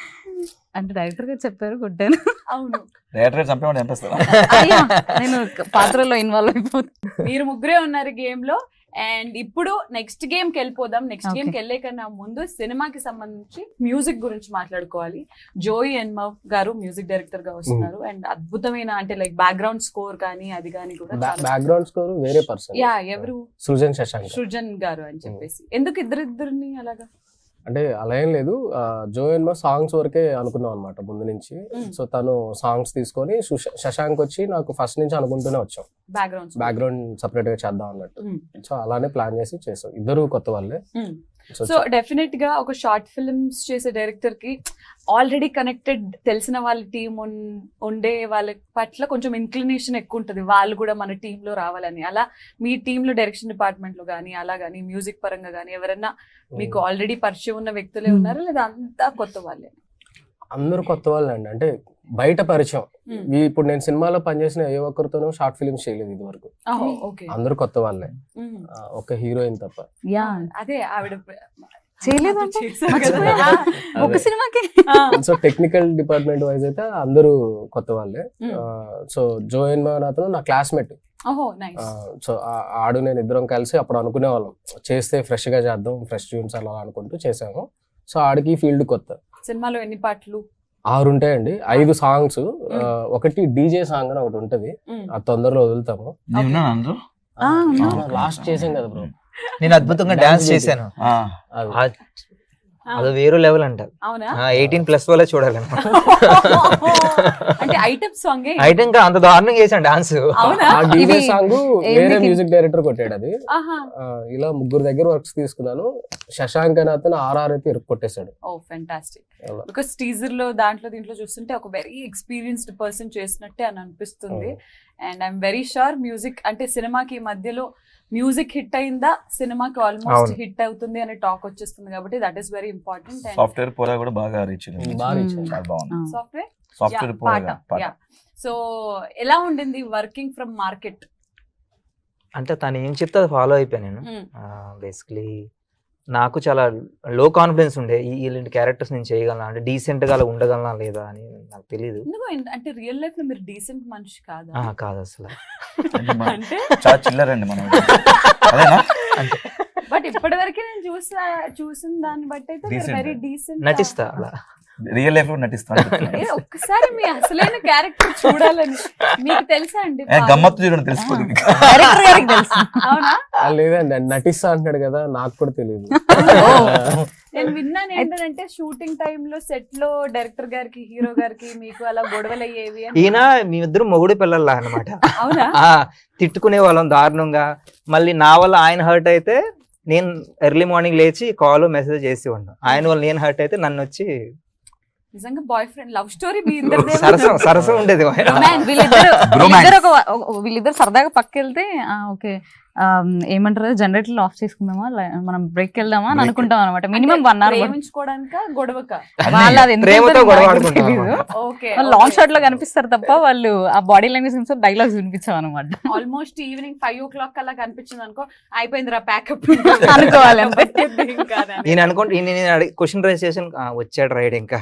అంటే డైరెక్టర్ గారు చెప్పారు, కొట్టాను. అవును, రేటర్ చంపేవాడు చంపేస్తారా? అయ్యా, నేను పాత్రలో ఇన్వాల్వ్ అయిపోతాను. మీరు ముగ్గురే ఉన్నారు గేమ్ లో. అండ్ ఇప్పుడు నెక్స్ట్ గేమ్ కి వెళ్ళిపోదాం. Next Okay. గేమ్ కి వెళ్ళే కన్నా ముందు సినిమాకి సంబంధించి మ్యూజిక్ గురించి మాట్లాడుకోవాలి. జోయి ఎన్మవ్ గారు మ్యూజిక్ డైరెక్టర్ గా వస్తున్నారు. అండ్ అద్భుతమైన అంటే లైక్ బ్యాక్గ్రౌండ్ స్కోర్ కానీ అది కానీ కూడా బ్యాక్గ్రౌండ్ స్కోర్ వేరే పర్సన్. యా, ఎవరు? సృజన్ శశాంక్. సృజన్ గారు అని చెప్పేసి. ఎందుకు ఇద్దరిని అలాగా? అంటే అలా ఏం లేదు, జో ఎన్మా సాంగ్స్ వరకే అనుకున్నాం అనమాట ముందు నుంచి. సో తను సాంగ్స్ తీసుకొని శశాంక్ వచ్చి నాకు ఫస్ట్ నుంచి అనుకుంటూనే వచ్చాం బ్యాక్గ్రౌండ్ సపరేట్ గా చేద్దాం అన్నట్టు. సో అలానే ప్లాన్ చేసి చేసాం. ఇద్దరు కొత్త వాళ్ళే. సో డెఫినెట్ గా ఒక షార్ట్ ఫిల్మ్స్ చేసే డైరెక్టర్ కి ఆల్రెడీ కనెక్టెడ్ తెలిసిన వాళ్ళ టీం ఉండే వాళ్ళ పట్ల కొంచెం ఇన్క్లినేషన్ ఎక్కువ ఉంటుంది, వాళ్ళు కూడా మన టీమ్ లో రావాలని. అలా మీ టీమ్ లో డైరెక్షన్ డిపార్ట్మెంట్ లో కానీ అలా కానీ మ్యూజిక్ పరంగా కానీ ఎవరైనా మీకు ఆల్రెడీ పరిచయం ఉన్న వ్యక్తులే ఉన్నారా, లేదా అంతా కొత్త వాళ్ళే? అందరూ కొత్త వాళ్ళే అండి. అంటే బయట పరిచయం. ఇప్పుడు నేను సినిమాలో పనిచేసిన ఏ ఒక్కరితోనూ షార్ట్ ఫిల్మ్స్ చేయలేదు ఇది వరకు. అందరూ కొత్త వాళ్ళే, ఒక హీరోయిన్ తప్ప. యా, అదే ఆవిడ చేయలేదు ఒక సినిమాకి. సో టెక్నికల్ డిపార్ట్మెంట్ వైజ్ అయితే అందరూ కొత్త వాళ్ళే. సో జో ఎన్మా అతను నా క్లాస్మేట్. సో ఆడు నేను ఇద్దరం కలిసి అప్పుడు అనుకునే వాళ్ళం, చేస్తే ఫ్రెష్ గా చేద్దాం, ఫ్రెష్ ట్యూన్స్ అలా అనుకుంటూ చేసాము. సో ఆడికి ఫీల్డ్ కొత్త. సినిమాలో ఎన్ని పాటలు? 6 ఉంటాయండి, 5 సాంగ్స్. ఒకటి డీజే సాంగ్ అని ఒకటి ఉంటది, అది తొందరలో వదులుతాము. లాస్ట్ చేసాం కదా బ్రో, నేను అద్భుతంగా డాన్స్ చేశాను. అది వేరే లెవెల్ అంట. అవునా? 18+ వాళ్ళే చూడాలి. అంటే ఐటమ్ సాంగ్ ఐటమ్ అంత దారుణంగా చేశాను డాన్స్. ఆ డీజే సాంగ్ వేరే మ్యూజిక్ డైరెక్టర్ కొట్టాడు అది. ఇలా 3 దగ్గర వర్క్స్ తీసుకున్నాను. శశాంక్ అని అతను RR అయితే కొట్టేశాడు. Oh fantastic. బికాస్ టీజర్ లో దీంట్లో చూస్తుంటే ఒక వెరీ ఎక్స్పీరియన్స్డ్ పర్సన్ చేసినట్టే అని అనిపిస్తుంది. And I'm very sure music అంటే సినిమాకి మధ్యలో మ్యూజిక్ హిట్ అయిందా సినిమాకి ఆల్మోస్ట్ హిట్ అవుతుంది అనే టాక్ వచ్చేస్తుంది కాబట్టి that is very important. Software పోరా కూడా బాగా రీచ్ సాఫ్ట్వేర్ పోరా. సో ఎలా ఉండింది వర్కింగ్ ఫ్రమ్ మార్కెట్? అంటే తను ఏం చెప్తే అది ఫాలో అయిపోయాను నేను. బేసికలీ నాకు చాలా లో కాన్ఫిడెన్స్ ఉండే ఇలాంటి క్యారెక్టర్స్ నేను చేయగలనా, అంటే డీసెంట్ గా ఉండగలనా లేదా అని నాకు తెలియదు. అంటే రియల్ లైఫ్ లో మీరు డీసెంట్ మనిషి కాదా? కాదు అసలు. అంటే చాలా చిల్లర అండి మనం. బట్ ఇప్పటి వరకు నేను చూసిన దాన్ని బట్టి అయితే వెరీ డీసెంట్. నటిస్తా అలా, రియల్ లైఫ్ లో నటిస్తాను. ఒక్కసారి మీ అసలైన క్యారెక్టర్ చూడాలని మీకు తెలుసా అండి? గమ్మత్తు చూడండి తెలిసిపోతుంది. అవునా? లేదండి నటిస్తా అంటున్నాడు కదా, నాకు కూడా తెలియదు. నేను విన్నాను ఏంటంటే షూటింగ్ టైమ్ లో సెట్ లో డైరెక్టర్ గారికి హీరో గారికి మీకు అలా గొడవలు అయ్యేవి. ఈయన మీ ఇద్దరు మొగుడు పిల్లల్లా అనమాట. అవునా? తిట్టుకునే వాళ్ళం దారుణంగా. మళ్ళీ నా వల్ల ఆయన హర్ట్ అయితే నేను ఎర్లీ మార్నింగ్ లేచి కాల్ మెసేజ్ చేసి ఉన్నాను. ఆయన వల్ల నేను హర్ట్ అయితే నన్ను వచ్చి నిజంగా బాయ్ ఫ్రెండ్ లవ్ స్టోరీ సరసం ఉండేది. వీళ్ళిద్దరు సరదాగా పక్కెళ్తే ఓకే ఏమంటారు జనరేటర్ ఆఫ్ చేసుకుందామా మనం బ్రేక్ వెళ్దామా అని అనుకుంటాం అనమాట. మినిమం 1 hour లాంగ్ షాట్ లో కనిపిస్తారు తప్ప వాళ్ళు ఆ బాడీ లాంగ్వేజ్ డైలాగ్స్ వినిపించాం అనమాట. ఆల్మోస్ట్ ఈవినింగ్ 5 o'clock అలా కనిపించింది అనుకో, అయిపోయిందిరా ప్యాకప్ అనుకోవాలి. నేను అనుకోండి క్వశ్చన్ రైజ్ చేసాను, వచ్చాడు రైడ్ ఇంకా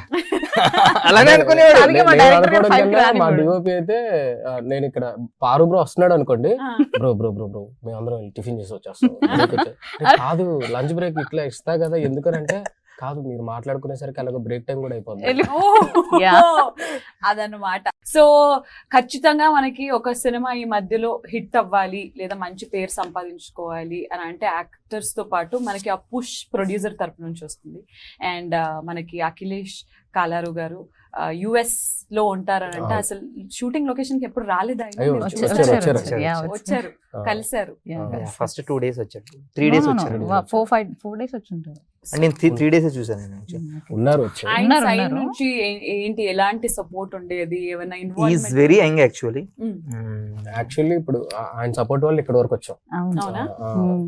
అలానే అనుకునేవాడు. మా డిఓపి అయితే నేను ఇక్కడ పారు బ్రో వస్తున్నాడు అనుకోండి, బ్రో బ్రో బ్రో బ్రో మేము అందరం టిఫిన్ చేసి వచ్చేస్తాం. కాదు లంచ్ బ్రేక్ ఇట్లా ఇస్తా కదా, ఎందుకనంటే కాదు మీరు మాట్లాడుకునేసరికి అలాగ బ్రేక్ టైం కూడా అయిపోతుంది అదన్నమాట. సో ఖచ్చితంగా మనకి ఒక సినిమా ఈ మధ్యలో హిట్ అవ్వాలి లేదా మంచి పేరు సంపాదించుకోవాలి అని అంటే యాక్టర్స్ తో పాటు మనకి ఆ పుష్ ప్రొడ్యూసర్ తరపు నుంచి వస్తుంది. అండ్ మనకి అఖిలేష్ కాలారు గారు US లో ఉంటారని అంటే అసలు షూటింగ్ లొకేషన్ కి ఎప్పుడు రాలేదా? వచ్చారు, కలిసారు. ఫస్ట్ 2 days వచ్చారు, 3 days వచ్చారు, 4 days వచ్చుంటారు. నేను 3 days చూసాను. ఉన్నారు నుంచి ఏంటి ఎలాంటి సపోర్ట్ ఉండేది? ఏమైనా ఈజ్ వెరీ యంగ్ యాక్చువల్లీ. ఇప్పుడు ఆయన సపోర్ట్ వల్ల ఇక్కడ వరకు వచ్చాం.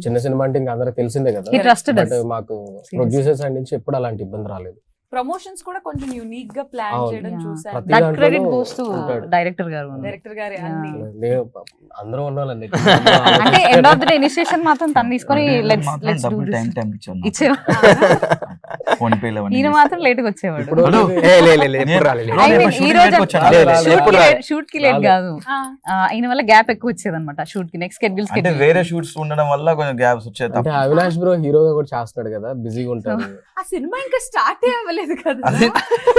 చిన్న సినిమా అంటే ఇంకా అందరికి తెలిసిందే కదా, మాకు ప్రొడ్యూసర్స్ సైడ్ నుంచి ఎప్పుడు అలాంటి ఇబ్బంది రాలేదు. ప్రమోషన్స్ కూడా కొంచెం యూనిక్ గా ప్లాన్ చేయడం చూసాను. That credit goes to director గారు. అందరూ ఉండాలండి. అంటే end of the day initiation మాత్రం తను తీసుకొని లెట్స్ డూ దిస్ ఈయన మాత్రం లేట్ గా వచ్చేవాడు. షూట్ కి లేట్ కాదు, ఈయన వల్ల గ్యాప్ ఎక్కువ వచ్చేది అనమాట షూట్ కి. నెక్స్ట్ షెడ్యూల్ వేరే షూట్స్ ఉండడం వల్ల కొంచెం గ్యాప్స్ వచ్చేది. అవినాష్ బ్రో హీరోగా కూడా చేస్తున్నాడు కదా, బిజీగా ఉంటాడు. ఆ సినిమా ఇంకా స్టార్ట్ అవ్వలేదు కదా.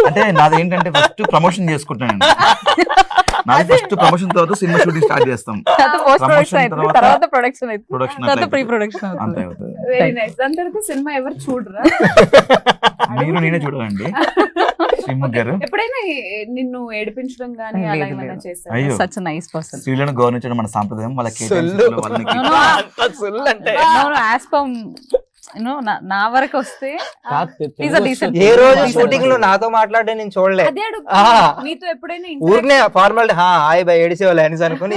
అంటే నాది ఏంటంటే ఫస్ట్ ప్రమోషన్ చేసుకుంటాను. నాది ఫస్ట్ ప్రమోషన్ తర్వాత సినిమా షూటింగ్ స్టార్ట్ చేస్తాం, తర్వాత production pre production. Very nice. దాని తర్వాత సినిమా ఎవరు చూడరా? మీరు నేనే చూడాలండి. శ్రీముఖ్ గారు ఎప్పుడైనా నిన్ను ఏడిపించడం గానీ అలా ఏమైనా చేశారా? అయ్యో, సచ్ నైస్ పర్సన్. స్త్రీలను గౌరవించడం మన సాంప్రదాయం. వాళ్ళకి నా వరకు వస్తే ఏ రోజు షూటింగ్ లో నాతో మాట్లాడే నేను చూడలే. మీతో ఎప్పుడైనా ఊరినే ఫార్మాలిటీ హాయ్ బై ఏడిసేవాళ్ళు అని అనుకుని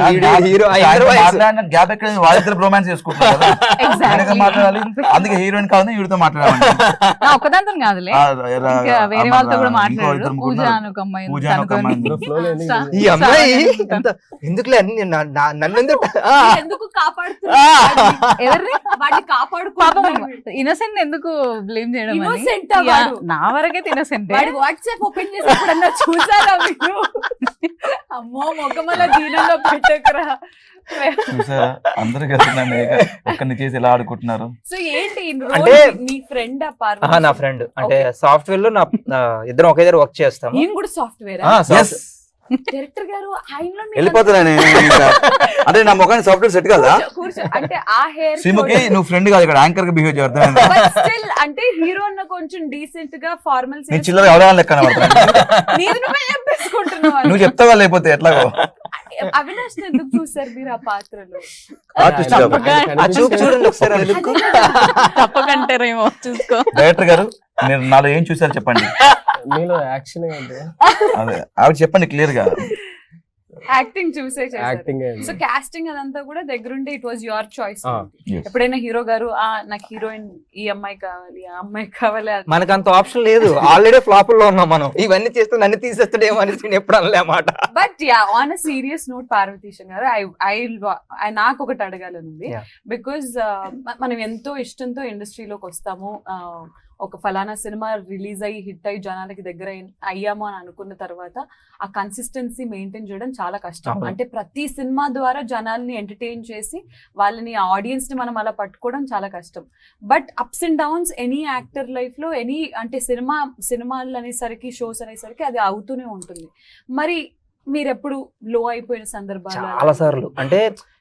గ్యాప్ ఎక్కడ వాళ్ళిద్దరు రొమాన్స్ చేసుకుంటారు కదా, మాట్లాడాలి. అందుకే హీరోయిన్ కాదు వీడితో మాట్లాడాలి. ఒక్కదాంతో కాదులే, వేరే వాళ్ళతో కూడా మాట్లాడారు. పూజ అని ఒక అమ్మాయి, ఈ అమ్మాయి ఎందుకులే అన్ని నన్ను ఎందుకు కాపాడుతున్నారు? ఇన్నోసెంట్ ఎందుకు బ్లేమ్ చేయడం? నా వరకైతే ఇన్నోసెంట్. వాట్సాప్ ఓపెన్ చేసి ఎప్పుడన్నా చూసారా మీరు? అమ్మో మొక్కమల్ల దీనంలో పెట్టకరా. చూసారా అందరూ కలిసి ఒక్కరిని చేసి ఎలా ఆడుకుంటున్నారు. సో ఏంటి అంటే మీ ఫ్రెండ్? నా ఫ్రెండ్ అంటే సాఫ్ట్వేర్ లో ఇద్దరం ఒకే దగ్గర వర్క్ చేస్తాము. నేను కూడా సాఫ్ట్వేర్. డైరెక్టర్ గారు ఆయనలో మీరు వెళ్ళిపోతానని అంటే నా ముఖాన్ని సాఫ్ట్వేర్ సెట్ కదా కూర్చో అంటే ఆ హెయిర్ శ్రీముఖి నువ్వు ఫ్రెండ్ కాదు ఇక్కడ యాంకర్ గా బిహేవ్ చేస్తాను స్టిల్ అంటే హీరో అన్న కొంచెం డీసెంట్ గా ఫార్మల్స్ నేను చిల్లర ఎవరైనా లెక్క నీది నువ్వే చెప్పేసుకుంటున్నావు. నువ్వు చెప్తావా లేకపోతే ఎట్లాగో అవినాష్ ఎందుకు చూసారు మీరు ఆ పాత్రలో? ఆర్టిస్ట్ ఆ చూపు చూడండి ఒకసారి అది look. తప్పకంటారేమో చూసుకో. డైరెక్టర్ గారు మీరు నాలో ఏం చూసారు చెప్పండి. మీలో యాక్షన్ ఏంటి? అదే ఆవిడ చెప్పండి క్లియర్ గా. యాక్టింగ్ చూసే చేశారు. యాక్టింగ్ సో కాస్టింగ్ అదంతా కూడా దగ్గరుండి it was your choice. Yes. ఎప్పుడైనా హీరో గారు నాకు హీరోయిన్ ఈ అమ్మాయి కావాలి ఆ అమ్మాయి కావాలి మనకు అంత ఆప్షన్ లేదు, ఆల్రెడీ ఫ్లాప్ లో ఉన్నాం మనం. ఇవన్నీ చేస్తే నన్ను తీసేస్తాడేమో అని నేను ఎప్పుడు అనలేమాట. But ya on a serious note Parvateesam గారు ఐ నాకు ఒకటి అడగాలనుంది. Yeah. బికాజ్ మనం ఎంతో ఇష్టంతో ఇండస్ట్రీలోకి వస్తాము, ఒక ఫలానా సినిమా రిలీజ్ అయ్యి హిట్ అయ్యి జనాలకి దగ్గర అయ్యాము అని అనుకున్న తర్వాత ఆ కన్సిస్టెన్సీ మెయింటైన్ చేయడం చాలా కష్టం. అవును. అంటే ప్రతి సినిమా ద్వారా జనాల్ని ఎంటర్టైన్ చేసి వాళ్ళని ఆడియన్స్ ని మనం అలా పట్టుకోవడం చాలా కష్టం. But ups and downs any actor life లో ఎనీ అంటే సినిమాలు అనేసరికి షోస్ అనేసరికి అది అవుతూనే ఉంటుంది. మరి మీరు ఎప్పుడు లో అయిపోయిన సందర్భాలు? చాలా సార్లు. అంటే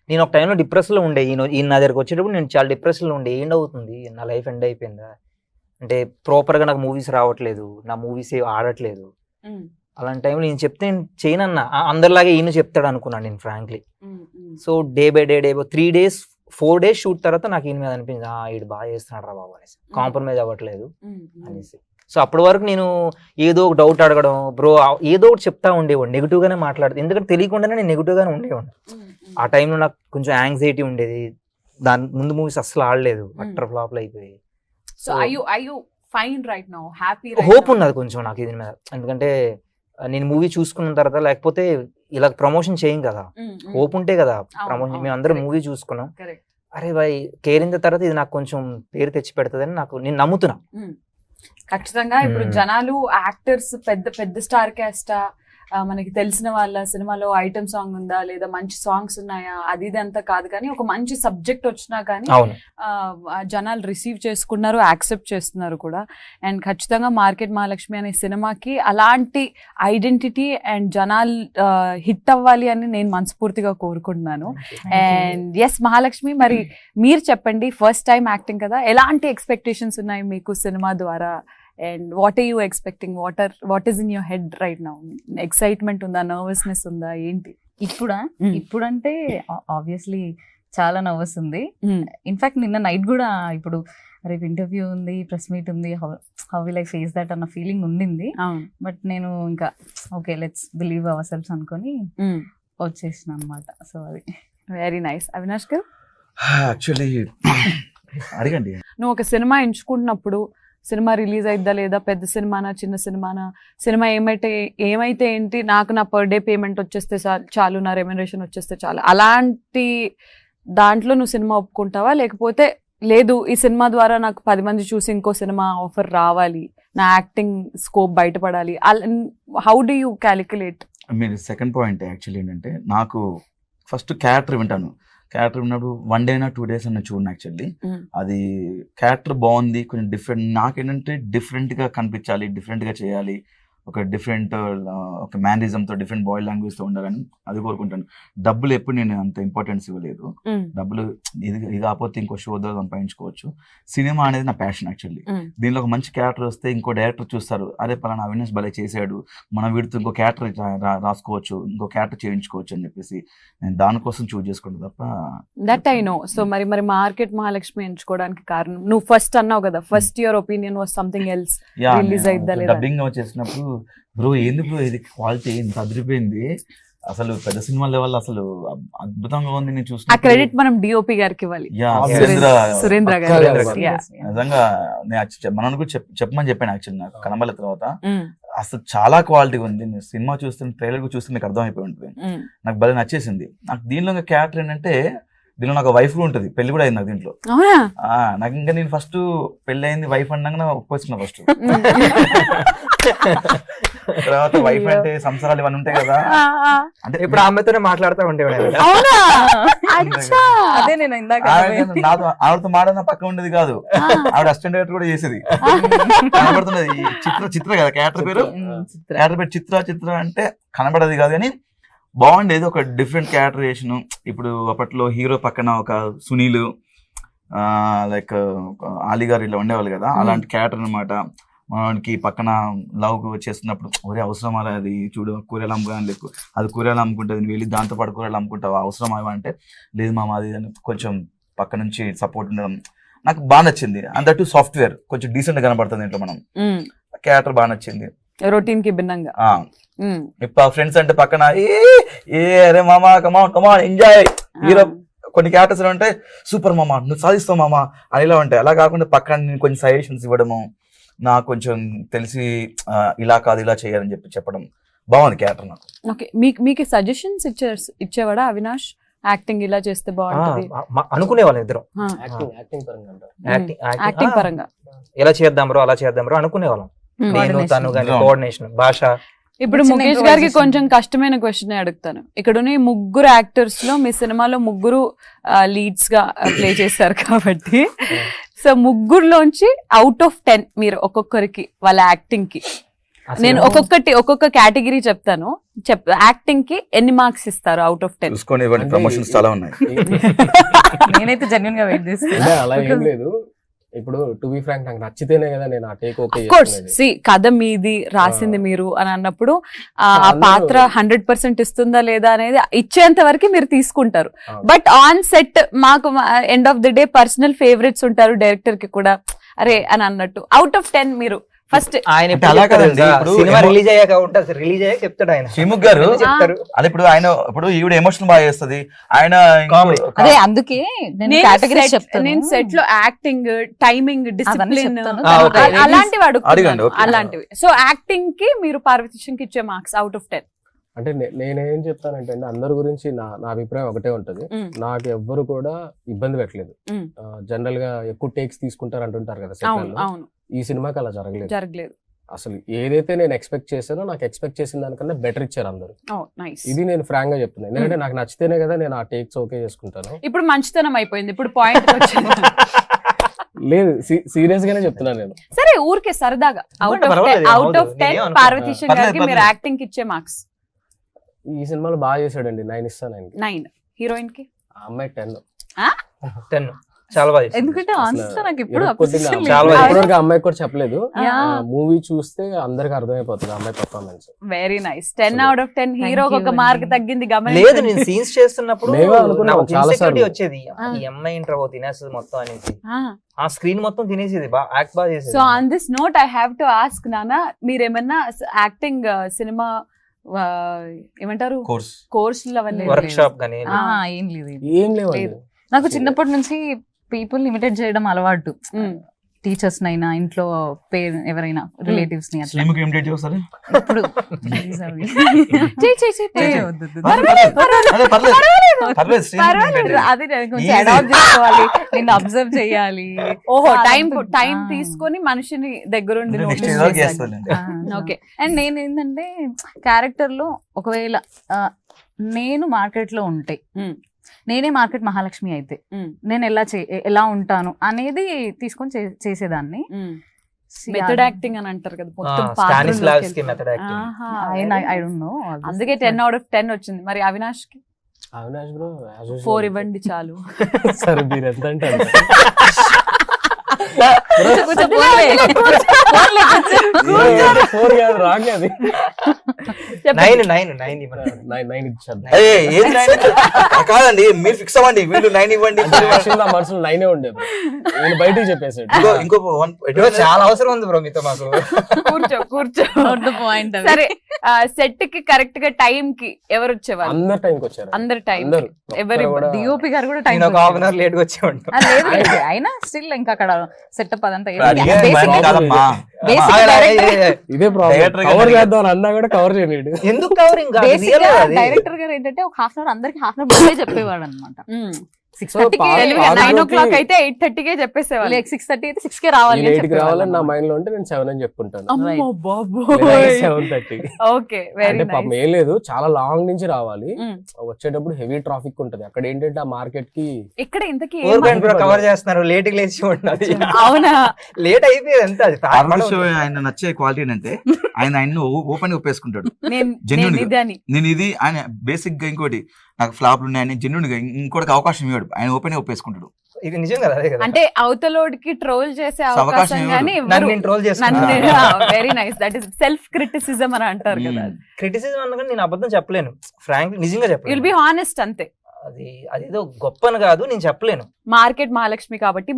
నేను ఒక టైంలో డిప్రెషన్ లో ఉండే, ఈయన నా దగ్గరకు వచ్చేటప్పుడు నేను చాలా డిప్రెషన్ లో ఉండే. ఏంటవుతుంది, నా లైఫ్ ఎండ్ అయిపోయిందా, అంటే ప్రాపర్ గా నాకు మూవీస్ రావట్లేదు, నా మూవీస్ ఆడట్లేదు. అలాంటి టైంలో నేను చెప్తే నేను చేయనన్నా, అందరిలాగే ఈయన చెప్తాడు అనుకున్నాను నేను frankly. So day by day 4 days shoot తర్వాత నాకు ఈయన మీద అనిపించింది, ఈడు బాగా చేస్తున్నాడు రా బాబు అనేసి, కాంప్రమైజ్ అవ్వట్లేదు అనేసి. సో అప్పటి వరకు నేను ఏదో ఒక డౌట్ అడగడం, బ్రో ఏదో ఒకటి చెప్తా ఉండేవాడు, నెగిటివ్ గానే మాట్లాడదు, ఎందుకంటే తెలియకుండానే నేను నెగిటివ్ గానే ఉండేవాడు. ఆ టైంలో నాకు కొంచెం యాంగ్జైటీ ఉండేది, దాని ముందు మూవీస్ అస్సలు ఆడలేదు, అట్టర్ ఫ్లాప్లు అయిపోయి. So are you fine right now, happy right hope now? ఉన్నది కొంచెం నాకు దీని మీద, ఎందుకంటే నేను మూవీ చూసుకున్న తర్వాత లేకపోతే ఇలా ప్రమోషన్ చేయం కదా, హోప్ ఉంటే కదా ప్రమోషన్. మేము అందరం మూవీ చూసుకున్నాం, Correct. అరే బాయ్ కేరింద తర్వాత ఇది నాకు కొంచెం పేరు తెచ్చి పెడుతుందని నేను నమ్ముతున్నా. ఖచ్చితంగా ఇప్పుడు జనాలు యాక్టర్స్ పెద్ద పెద్ద స్టార్ క్యాస్టా, మనకి తెలిసిన వాళ్ళ సినిమాలో ఐటమ్ సాంగ్ ఉందా లేదా మంచి సాంగ్స్ ఉన్నాయా, అది ఇది అంతా కాదు, కానీ ఒక మంచి సబ్జెక్ట్ వచ్చినా కానీ అవును, జనాలు రిసీవ్ చేసుకున్నారు, యాక్సెప్ట్ చేస్తున్నారు కూడా. అండ్ ఖచ్చితంగా మార్కెట్ మహాలక్ష్మి అనే సినిమాకి అలాంటి ఐడెంటిటీ అండ్ జనాలు హిట్ అవ్వాలి అని నేను మనస్ఫూర్తిగా కోరుకుంటున్నాను. అండ్ ఎస్ మహాలక్ష్మి, మరి మీరు చెప్పండి, ఫస్ట్ టైం యాక్టింగ్ కదా, ఎలాంటి ఎక్స్పెక్టేషన్స్ ఉన్నాయి మీకు సినిమా ద్వారా? And what are you expecting, what is in your head right now? Excitement ఉందా, నర్వస్నెస్ ఉందా, ఏంటి? ఇప్పుడంటే ఆబ్వియస్లీ చాలా నర్వస్ ఉంది. ఇన్ఫాక్ట్ నిన్న నైట్ కూడా, ఇప్పుడు రేపు ఇంటర్వ్యూ ఉంది, ప్రెస్ మీట్ ఉంది, how will I face that అన్న ఫీలింగ్ ఉండింది. బట్ నేను ఇంకా okay let's believe our selves అనుకొని వచ్చేసిన అనమాట. సో అది వెరీ నైస్. అవినాష్ గారు, యాక్చువల్లీ అడగండి. నువ్వు ఒక సినిమా ఎంచుకుంటున్నప్పుడు సినిమా రిలీజ్ అయిద్దా లేదా, పెద్ద సినిమానా చిన్న సినిమానా, సినిమా ఏమైతే ఏంటి, నాకు నా పర్ డే పేమెంట్ వచ్చేస్తే చాలు, నా రెమ్యునరేషన్ వచ్చేస్తే చాలు, అలాంటి దాంట్లో నువ్వు సినిమా ఒప్పుకుంటావా? లేకపోతే లేదు ఈ సినిమా ద్వారా నాకు 10 మంది చూసి ఇంకో సినిమా ఆఫర్ రావాలి, నా యాక్టింగ్ స్కోప్ బయటపడాలి, హౌ డు యూ క్యాలిక్యులేట్? మీరు సెకండ్ పాయింట్ యాక్చువల్లీ ఏంటంటే, నాకు ఫస్ట్ క్యారెక్టర్ వింటాను. క్యారెక్టర్ ఉన్నప్పుడు 1 day 2 days అన్న చూడండి. యాక్చువల్లీ అది క్యారెక్టర్ బాగుంది, కొంచెం డిఫరెంట్, నాకేంటంటే డిఫరెంట్ గా కనిపించాలి, డిఫరెంట్ గా చేయాలి, ఒక డిఫరెంట్ ఒక మ్యానరిజం తో, డిఫరెంట్ బాడీ లాంగ్వేజ్ తో ఉండాలని అది కోరుకుంటాను. డబ్బులు ఎప్పుడు నేను అంత ఇంపార్టెన్స్ ఇవ్వలేదు. డబ్బులు ఇది కాకపోతే ఇంకో షో ద్వారా సంపాదించుకోవచ్చు. సినిమా అనేది నా ప్యాషన్ యాక్చువల్లీ. దీనిలో ఒక మంచి క్యారెక్టర్ వస్తే ఇంకో డైరెక్టర్ చూస్తారు, అరే పలానా అవినాష్ భలే చేశాడు, మనం వీడితో ఇంకో క్యారెక్టర్ రాసుకోవచ్చు, ఇంకో క్యారెక్టర్ చేయించుకోవచ్చు అని చెప్పేసి నేను దానికోసం చూస్ చేసుకుంటా తప్ప. That I know. సో మరి మార్కెట్ మహాలక్ష్మి ఎంచుకోవడానికి కారణం, నువ్వు ఫస్ట్ అన్నావు కదా, first your opinion was something else, release అయిద్దా లేదా? డబ్బింగ్ వచ్చేసినప్పుడు బ్రో ఏంది బ్రో ఇది క్వాలిటీ ఇంత అదిరిపోయింది, అసలు పెద్ద సినిమా లెవెల్ అసలు అద్భుతంగా ఉంది. నేను చూసిన క్రెడిట్ మనం డిఓపి గారికి ఇవ్వాలి, సురేంద్ర గారు. నిజంగా నేను మనం కూడా చెప్పమని చెప్పాను యాక్చువల్లీ, నాకు కనబల తర్వాత అసలు చాలా క్వాలిటీగా ఉంది. నేను సినిమా చూస్తున్న ట్రైలర్ చూస్తే మీకు అర్థమైపోయి ఉంటుంది. నాకు భలే నచ్చేసింది. నాకు దీనిలో క్యారెక్టర్ ఏంటంటే దీనిలో నాకు వైఫ్ కూడా ఉంటుంది, పెళ్లి కూడా అయింది నాకు దీంట్లో. అవునా? నాకు ఇంకా నేను ఫస్ట్ పెళ్లి అయింది వైఫ్ అన్నాక ఒప్పుకొచ్చిన ఫస్ట్. తర్వాత వైఫ్ అంటే సంసారాలు ఇవన్నీ ఉంటాయి కదా, అంటే ఇప్పుడు ఆమెతోనే మాట్లాడుతూ ఉండేవాడు. అవునా? అచ్చా. అదే నేను ఇందాక నాతో ఆవిడతో మాడన పక్క ఉండేది కాదు, ఆవిడ అసిస్టెంట్ డైరెక్టర్ కూడా చేసేది. కనబడుతున్నది చిత్ర కదా క్యారెక్టర్ పేరు, క్యారెక్టర్ పేరు చిత్ర అంటే కనబడేది కాదు కానీ బాగుండేది. ఒక డిఫరెంట్ క్యారెక్టరేషన్. ఇప్పుడు అప్పట్లో హీరో పక్కన ఒక సునీల్ లైక్ ఆలీ గారు ఇలా ఉండేవాళ్ళు కదా, అలాంటి క్యారెక్టర్ అనమాట. మనకి పక్కన లవ్ చేస్తున్నప్పుడు ఒరే అవసరం అలా, అది చూడు కూరలు అమ్ముకోని లేకు, అది కూరలు అమ్ముకుంటుంది, నువ్వు వెళ్ళి దాంతో పాటు కూరలు అమ్ముకుంటావు, అవసరం అవి అంటే లేదు మామ అది అని కొంచెం పక్క నుంచి సపోర్ట్ ఉండడం నాకు బాగా నచ్చింది. అందట్టు సాఫ్ట్వేర్ కొంచెం డీసెంట్ గా కనబడుతుంది ఇంట్లో, మనం క్యారెక్టర్ బాగా నచ్చింది. రొటీన్ కి భిన్నంగా. ఇప్పుడు ఫ్రెండ్స్ అంటే పక్కన ఏ అరే మామా కమాన్ ఎంజాయ్, హీరో కొన్ని క్యారెక్టర్స్ అంటే సూపర్ మామా నువ్వు సాధిస్తావు మామా అని ఇలా ఉంటాయి. అలా కాకుండా పక్కన నేను కొంచెం సజెషన్స్ ఇవ్వడము, నాకు కొంచెం తెలిసి ఇలా కాదు ఇలా చేయాలని చెప్పడం బాగుంది క్యారెక్టర్ నాకు. ఓకే, మీకు సజెషన్స్ ఇచ్చేవాడా అవినాష్? యాక్టింగ్ ఇలా చేస్తే బాగుంటుంది అనుకునే వాళ్ళం ఇద్దరం. యాక్టింగ్ పరంగా ఎలా చేద్దాం బ్రో అలా చేద్దాం బ్రో అనుకునే వాళ్ళం, నేను తను కానీ కోఆర్డినేషన్ భాష. ఇప్పుడు ముఖేష్ గారికి కొంచెం కష్టమైన క్వశ్చన్ అడుగుతాను. ఇక్కడ ఉన్న ముగ్గురు యాక్టర్స్ లో మీ సినిమాలో ముగ్గురు లీడ్స్ గా ప్లే చేశారు కాబట్టి, సో ముగ్గురులోంచి అవుట్ ఆఫ్ 10 మీరు ఒక్కొక్కరికి వాళ్ళ యాక్టింగ్ కి, నేను ఒక్కొక్క కేటగిరీ చెప్తాను, యాక్టింగ్ కి ఎన్ని మార్క్స్ ఇస్తారు అవుట్ ఆఫ్ 10? చూసుకోండి, ప్రమోషన్స్ చాలా ఉన్నాయి. నేనైతే జెన్యూన్ గా వెయిట్ చేస్తాను. అలా ఏం లేదు, ఇప్పుడు టు బి ఫ్రాంక్ నాకు నచ్చితేనే కదా నేను ఆ టేక్ ఓకే చేస్తున్నది. కథ మీది, రాసింది మీరు అని అన్నప్పుడు ఆ పాత్ర 100% ఇస్తుందా లేదా అనేది ఇచ్చేంత వరకు మీరు తీసుకుంటారు. బట్ ఆన్ సెట్ మాకు end of the day personal favourites ఉంటారు డైరెక్టర్ కి కూడా, అరే అని అన్నట్టు అవుట్ ఆఫ్ 10 మీరు ఫస్ట్ ఆయన అలా కదండి, ఇప్పుడు సినిమా రిలీజ్ అయ్యాక ఉంటుంది, రిలీజ్ అయ్యాక చెప్తాడు ఆయన, శ్రీముఖ్ గారు చెప్తారు. అది ఇప్పుడు ఆయన ఇప్పుడు ఈవిడ ఎమోషన్ బాగా చేస్తుంది, ఆయన అదే అందుకే నేను సెట్ లో యాక్టింగ్, టైమింగ్, డిసిప్లిన్ చెప్తాను. అలాంటివి అడగండి. అలాంటివి. సో యాక్టింగ్ కి మీరు పార్వతీశం కి ఇచ్చే మార్క్స్ అవుట్ ఆఫ్ 10? అంటే నేనేం చెప్తానంటే అండి, అందరి గురించి నా అభిప్రాయం ఒకటే ఉంటది, నాకు ఎవ్వరు కూడా ఇబ్బంది పెట్టలేదు. జనరల్ గా ఎక్కువ టేక్స్ తీసుకుంటారు అంటుంటారు కదా సెట్ లో, ఈ సినిమాకి అలా జరగలేదు. అసలు ఏదైతే నేను ఎక్స్పెక్ట్ చేశానో నాకు ఎక్స్పెక్ట్ చేసిన దానికన్నా బెటర్ ఇచ్చారు అందరూ. ఇది నేను ఫ్రాంక్ గా చెప్తున్నాను, ఎందుకంటే నాకు నచ్చితేనే కదా నేను ఆ టేక్స్ ఓకే చేసుకుంటాను. ఇప్పుడు మంచితనం అయిపోయింది, ఇప్పుడు పాయింట్ వచ్చింది. లేదు సీరియస్ గానే చెప్తున్నాను నేను. సరే ఊరికే సరదాగా అవుట్ ఆఫ్ 10 పార్వతీశం గారికి మీరు యాక్టింగ్ కి ఇచ్చే మార్క్స్? ఈ సినిమాలో బాగా చేశాడండి, 9 ఇస్తాను. 9. హీరోయిన్ కి? ఆ అమ్మాయి 10. చాలా బాగా, ఎందుకంటే నాకు ఇప్పుడు అమ్మాయి కూడా చెప్పలేదు, మూవీ చూస్తే అందరికి అర్థమైపోతుంది అమ్మాయి performance. Very nice. 10 out of 10. Hero ఒక మార్క్ తగ్గింది లేదు, నేను సీన్స్ చేస్తున్నప్పుడు చాలా సార్లు వచ్చేది ఈ అమ్మాయి ఇంటర్ తినేస్తుంది మొత్తం అనేసి, ఆ స్క్రీన్ మొత్తం తినేసేది, యాక్ట్ బాగా చేసేది. So on this note I have to ask నానా, మీరేమన్నా యాక్టింగ్ సినిమా ఏమంటారు కోర్సులు అవన్నీ వర్క్ షాప్ గానీ ఏం లేవు? నాకు చిన్నప్పటి నుంచి పీపుల్ ఇమిటేట్ చేయడం అలవాటు, టీచర్స్ నైనా ఇంట్లో ఎవరైనా రిలేటివ్స్ ని అట్లా. ఇప్పుడు అది కొంచెం అడాప్ట్ చేసుకోవాలి, నేను అబ్జర్వ్ చేయాలి. ఓహో, టైం తీసుకొని మనిషిని దగ్గరుండి. ఓకే. అండ్ నేను ఏంటంటే క్యారెక్టర్ లో ఒకవేళ నేను మార్కెట్ లో ఉంటే, నేనే మార్కెట్ మహాలక్ష్మి అయితే నేను ఎలా ఉంటాను అనేది తీసుకొని చేసేదాన్ని. మెథడ్ యాక్టింగ్ అని అంటారు కదా, అందుకే 10 out of 10 వచ్చింది. మరి అవినాష్ కి? అవినాష్ బ్రో 4 ఇవ్వండి చాలు. సరే మీరు ఎంత అంటే కాదండి, మీరు ఫిక్స్ అవ్వండి, వీళ్ళు 9 ఇవ్వండి. మనసులో 9 ఉండేది, నేను బయటకు చెప్పేసాడు. ఇంకో చాలా అవసరం ఉంది బ్రో మీతో మాకు. కూర్చో. సరే, సెట్ కి కరెక్ట్ గా టైం కి ఎవరు వచ్చేవాళ్ళు? అందరు టైంకి వచ్చారు, అందరు టైం. ఎవరు? డిఓపి గారు కూడా టైం, 1 hour లేట్ గా వచ్చేవాడు. అయినా స్టిల్ ఇంకా అక్కడ సెటప్ అదంతా ఇదే ప్రాబ్లం. కవర్ చేద్దాం అన్నా కూడా కవర్ చేయలేడు. ఎందుకు కవరింగ్? డైరెక్టర్ గారు ఏంటంటే ఒక హాఫ్ అన్ అవర్ అందరికి హాఫ్ అన్ అవర్ ముందే చెప్పేవాడు అనమాట. 9:00 అయితే 8:30కే చెప్పేసేవాళ్ళు. 6:30 అయితే 6కే రావాలి అని 8కి రావాలని నా మైండ్ లో ఉంటే నేను 7 అని చెప్పుకుంటాను. అమ్మో బాబోయ్. 7:30. ఓకే, వెరీ అంటే పాపం నైస్. ఏం లేదు, చాలా లాంగ్ నుంచి రావాలి. వచ్చేటప్పుడు హెవీ ట్రాఫిక్ ఉంటది అక్కడ. ఏంటంటే ఆ మార్కెట్ కి ఇక్కడ ఇంతకీ కవర్ చేస్తున్నారు, లేట్ కి లేచి ఉండాలి. అవునా? లేట్ అయిపోయేది ఎంత అది. హారర్ షో ఆయన నచ్చే క్వాలిటీ ఏంటంటే ఆయన ఓపెన్ ఒప్పేసుకుంటాడు. Genuine. నేను ఇది ఆయన బేసిక్ గా ఇంకోటి నాకు ఫ్లాప్లు ఉన్నాయని జెన్యున్ గా ఇంకోటికి అవకాశం ఇవ్వడు, ఆయన ఓపెన్ ఒప్పేసుకుంటాడు. ఇది నిజం కదా, అదే కదా. అంటే అవతలోడికి ట్రోల్ చేసే అవకాశం గానీ నన్ను నేను ట్రోల్ చేస్తాను. Very nice. That is self criticism అని అంటారు కదా. క్రిటిసిజం అన్నగా నేను అబద్ధం చెప్పలేను, ఫ్రాంక్లీ నిజంగా విల్ చెప్పలేను. బి హానెస్ట్ అంతే. అది అదేదో గొప్పని కాదు, నేను చెప్పలేను. మార్కెట్ మహాలక్ష్మి కాబట్టి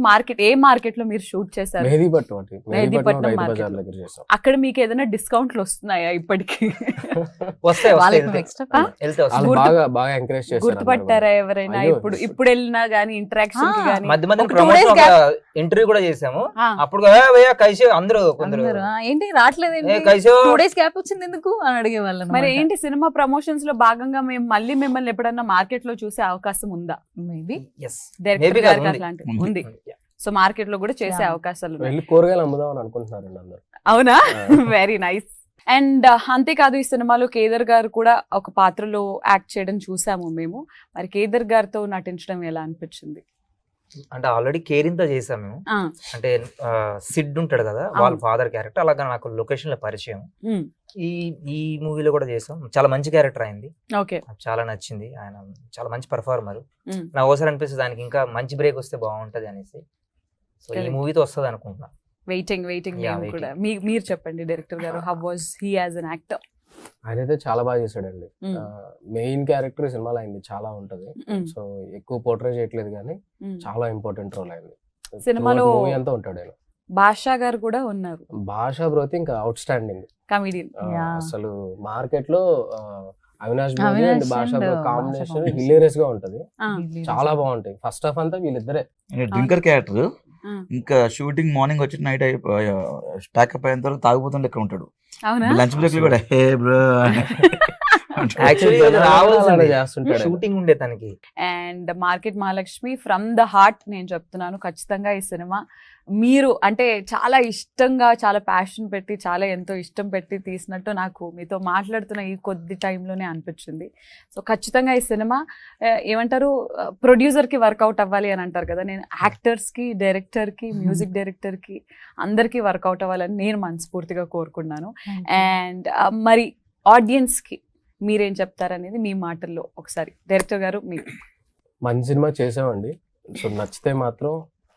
ఏ మార్కెట్ లో మీరు షూట్ చేశారు? మెహదీపట్నం మెహదీపట్నం రైతు మార్కెట్ బజార్ లో. దగ్గర చేస్తాం. అక్కడ మీకు ఏదైనా డిస్కౌంట్లు వస్తున్నాయా ఇప్పటికి? వస్తాయి వాళ్ళకి వస్తాయి extra వెళ్తే వాళ్ళు వస్తాయి. బాగా ఎంకరేజ్ చేస్తారు. గుర్తుపట్టారా ఎవరైనా? అయ్యో. ఇప్పుడు వెళ్ళినా గానీ ఇంటరాక్షన్ కి గానీ మధ్య మధ్య ఒక 2 days ప్రమోషన్ ఇంటర్వ్యూ కూడా చేసాము. ఆ. అప్పుడు భయ్యా కైసే అందరూ కొందరు ఏంటి రావట్లేదు, ఏ కైసో 2 days గ్యాప్ వచ్చింది ఎందుకు అని అడిగేవాళ్ళు. మరి ఏంటి సినిమా ప్రమోషన్స్ లో భాగంగా మేము మళ్ళీ మిమ్మల్ని ఎప్పుడన్నా మార్కెట్ లో చూసే అవకాశం ఉందా? మేబీ yes డైరెక్టర్ Maybe గారికి కాదు, అట్లాంటిది ఉంది. ఉంది. సో మార్కెట్ లో కూడా చేసే Yeah. అవకాశాలు ఉన్నాయి. వెళ్ళి కూరగాయలు అమ్ముదామని అనుకుంటున్నారండి అందరు. అవునా? Very nice. అండ్ అంతేకాదు ఈ సినిమాలో కేదర్ గారు కూడా ఒక పాత్రలో యాక్ట్ చేయడం చూసాము మేము. మరి కేదర్ గారితో నటించడం ఎలా అనిపించింది? అంటే ఆల్రెడీ కేరింత చేసాం మేము. అంటే సిడ్ ఉంటాడు కదా వాళ్ళ అవును. ఫాదర్ క్యారెక్టర్, అలాగా నాకు లొకేషన్ లో పరిచయం. మ్మ్. ఈ మూవీలో కూడా చేసాం. చాలా మంచి క్యారెక్టర్ అయింది, ఓకే. నాకు చాలా నచ్చింది. ఆయన చాలా మంచి పర్ఫార్మర్. మ్మ్. నాకు ఒకసారి అనిపిస్తుంది దానికి ఇంకా మంచి బ్రేక్ వస్తే బాగుంటది అనేసి. సో ఈ Correct. మూవీతో వస్తుంది అనుకుంటున్నా. వెయిటింగ్ Yeah, మేము కూడా. మీరు చెప్పండి డైరెక్టర్ గారు, how was he as an actor? ఆయన అయితే చాలా బాగా చేశాడండి. మెయిన్ క్యారెక్టర్ సినిమాలో అయింది చాలా ఉంటది. సో ఎక్కువ పోర్ట్రే చేయట్లేదు కానీ చాలా ఇంపార్టెంట్ రోల్ అయింది. సినిమాలో మూవీ అంతా ఉంటాడు ఆయన. బాషా గారు కూడా ఉన్నారు, భాషా బ్రోతి ఇంకా అవుట్ స్టాండింగ్. కమిడియన్. Yeah. అసలు మార్కెట్ లో అవినాష్ బ్రోతి అవినాష్ అండ్ భాషా and బ్రో భాషా కాంబినేషన్ combination. హిలేరియస్ గా ఉంటది. చాలా బాగుంటాయి. ఫస్ట్ హాఫ్ అంతా వీళ్ళిద్దరే. డ్రింకర్ క్యారెక్టర్ ఇంకా షూటింగ్ మార్నింగ్ వచ్చి నైట్ స్టాకప్ అయ్యేంత వరకు తాగిపోతుండే లెక్క ఉంటాడు. అవునా? లంచ్ బ్రేక్ లో కూడా హే బ్రో యాక్చువల్లీ అలానే చేస్తుంటాడు ఆయన. షూటింగ్ ఉండే తనకి. And market Mahalakshmi from the heart నేను చెప్తున్నాను, ఖచ్చితంగా ఈ సినిమా మీరు అంటే చాలా ఇష్టంగా, చాలా ప్యాషన్ పెట్టి, చాలా ఎంతో ఇష్టం పెట్టి తీసినట్టు నాకు మీతో మాట్లాడుతున్న ఈ కొద్ది టైంలోనే అనిపించింది. సో ఖచ్చితంగా ఈ సినిమా ఏమంటారు, ప్రొడ్యూసర్కి వర్కౌట్ అవ్వాలి అని అంటారు కదా. నేను యాక్టర్స్కి, డైరెక్టర్కి, మ్యూజిక్ డైరెక్టర్కి అందరికీ వర్కౌట్ అవ్వాలని నేను మనస్ఫూర్తిగా కోరుకున్నాను. అండ్ మరి ఆడియన్స్కి మీరేం చెప్తారనేది మీ మాటల్లో ఒకసారి డైరెక్టర్ గారు మీరు. మంచి సినిమా చేసామండి. సో నచ్చితే మాత్రం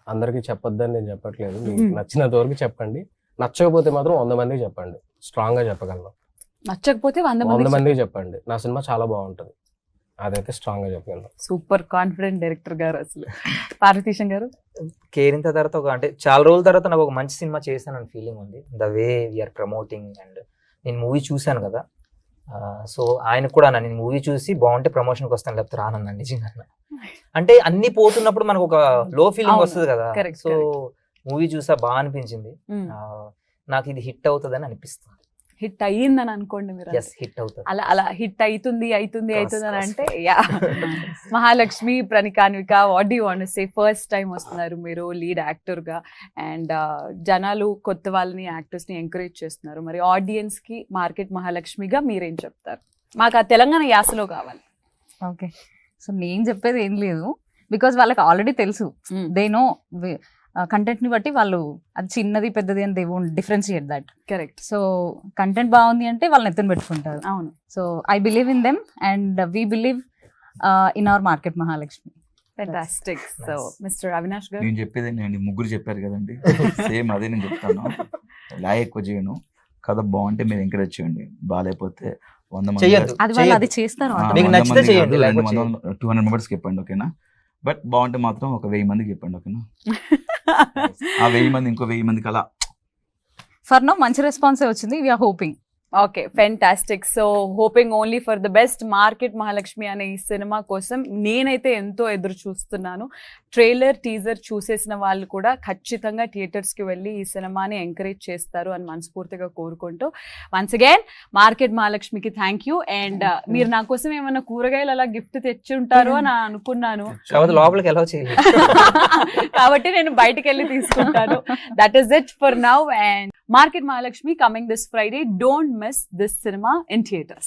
అందరికి చెప్పొద్దని నేను చెప్పట్లేదు. మీకు నచ్చినంత వరకు చెప్పండి. నచ్చకపోతే మాత్రం 100 మందికి చెప్పండి. స్ట్రాంగ్ గా చెప్పగలను. నచ్చకపోతే 100 100 మంది. మందికి చెప్పండి నా సినిమా చాలా బాగుంటది, అదైతే స్ట్రాంగ్ గా చెప్పగలను. సూపర్ కాన్ఫిడెంట్ డైరెక్టర్ గారు అసలు. పార్వతీశం గారు? కేరింత తర్వాత అంటే చాలా రోజుల తర్వాత నాకు ఒక మంచి సినిమా చేశానని ఫీలింగ్ ఉంది. The way we're promoting and నేను మూవీ చూశాను కదా. సో ఆయన కూడా అన్న నేను మూవీ చూసి బాగుంటే ప్రమోషన్కి వస్తాను, లేకపోతే రానన్నాను నిజంగా. అంటే అన్ని పోతున్నప్పుడు మనకు ఒక లో ఫీలింగ్ అవును, వస్తుంది కదా. correct, so correct. మూవీ చూసా బాగా అనిపించింది. నాకు ఇది హిట్ అవుతుందని అనిపిస్తుంది. హిట్ అయ్యిందని అనుకోండి మీరు. ఎస్, హిట్ అవుతుంది. అలా హిట్ అవుతుంది అని Cross. అంటే yeah. Mahalakshmi, ప్రణికాన్విక, what do want to say? First time వస్తున్నారు మీరు లీడ్ యాక్టర్ గా అండ్ జనాలు కొత్త వాళ్ళని, యాక్టర్స్ ని ఎంకరేజ్ చేస్తున్నారు. మరి ఆడియన్స్ కి మార్కెట్ మహాలక్ష్మిగా మీరేం చెప్తారు? మాకు ఆ తెలంగాణ యాసలో కావాలి. ఓకే, సో నేను చెప్పేది ఏం లేదు, బికాజ్ వాళ్ళకి ఆల్రెడీ తెలుసు. దే నో కంటెంట్ ని బట్టి వాళ్ళు అది చిన్నది పెద్దది అని they won't differentiate that. Correct. So content బాగుంది అంటే వాళ్ళని ఎత్తున పెట్టుకుంటారు. అవును. So I believe in them and we believe in our market Mahalakshmi. Fantastic. So mister Avinash గారు? నేను చెప్పేది నేను ముగ్గురు చెప్పారు కదండి, సేమ్ అదే నేను చెప్తాను. లాగ్ ఎక్కువ చేయను, కథ బాగుంటే మీరు ఎంకరేజ్ చేయండి, బాగాలేకపోతే 100 మంది చెయ్యొద్దు. అది వాళ్ళు అది చేస్తారు. మీకు నచ్చితే చేయండి, లేకపోతే 200 మెంబర్స్కి చెప్పండి, ఓకేనా? బట్ బాగుంటే మాత్రం ఒక 1000 మందికి చెప్పండి, ఓకేనా? ఆ 1000 మంది ఇంకో 1000 మందికి అలా. ఫర్ నౌ మంచి రెస్పాన్సే వచ్చింది. We're hoping. Okay, fantastic. So hoping only for the best. Market Mahalakshmi అనే ఈ సినిమా కోసం నేనైతే ఎంతో ఎదురు చూస్తున్నాను. ట్రైలర్ టీజర్ చూసేసిన వాళ్ళు కూడా ఖచ్చితంగా థియేటర్స్ కి వెళ్ళి ఈ సినిమాని ఎంకరేజ్ చేస్తారు అని మనస్ఫూర్తిగా కోరుకుంటూ వన్స్ అగైన్ మార్కెట్ మహాలక్ష్మికి థ్యాంక్ యూ. అండ్ మీరు నా కోసం ఏమైనా కూరగాయలు అలా గిఫ్ట్ తెచ్చి ఉంటారు అని అనుకున్నాను, లోపలికి ఎలా చేయాలి కాబట్టి నేను బయటకు వెళ్ళి తీసుకుంటాను. That is it for now. And market Mahalakshmi coming this Friday. Don't miss this cinema in theatres.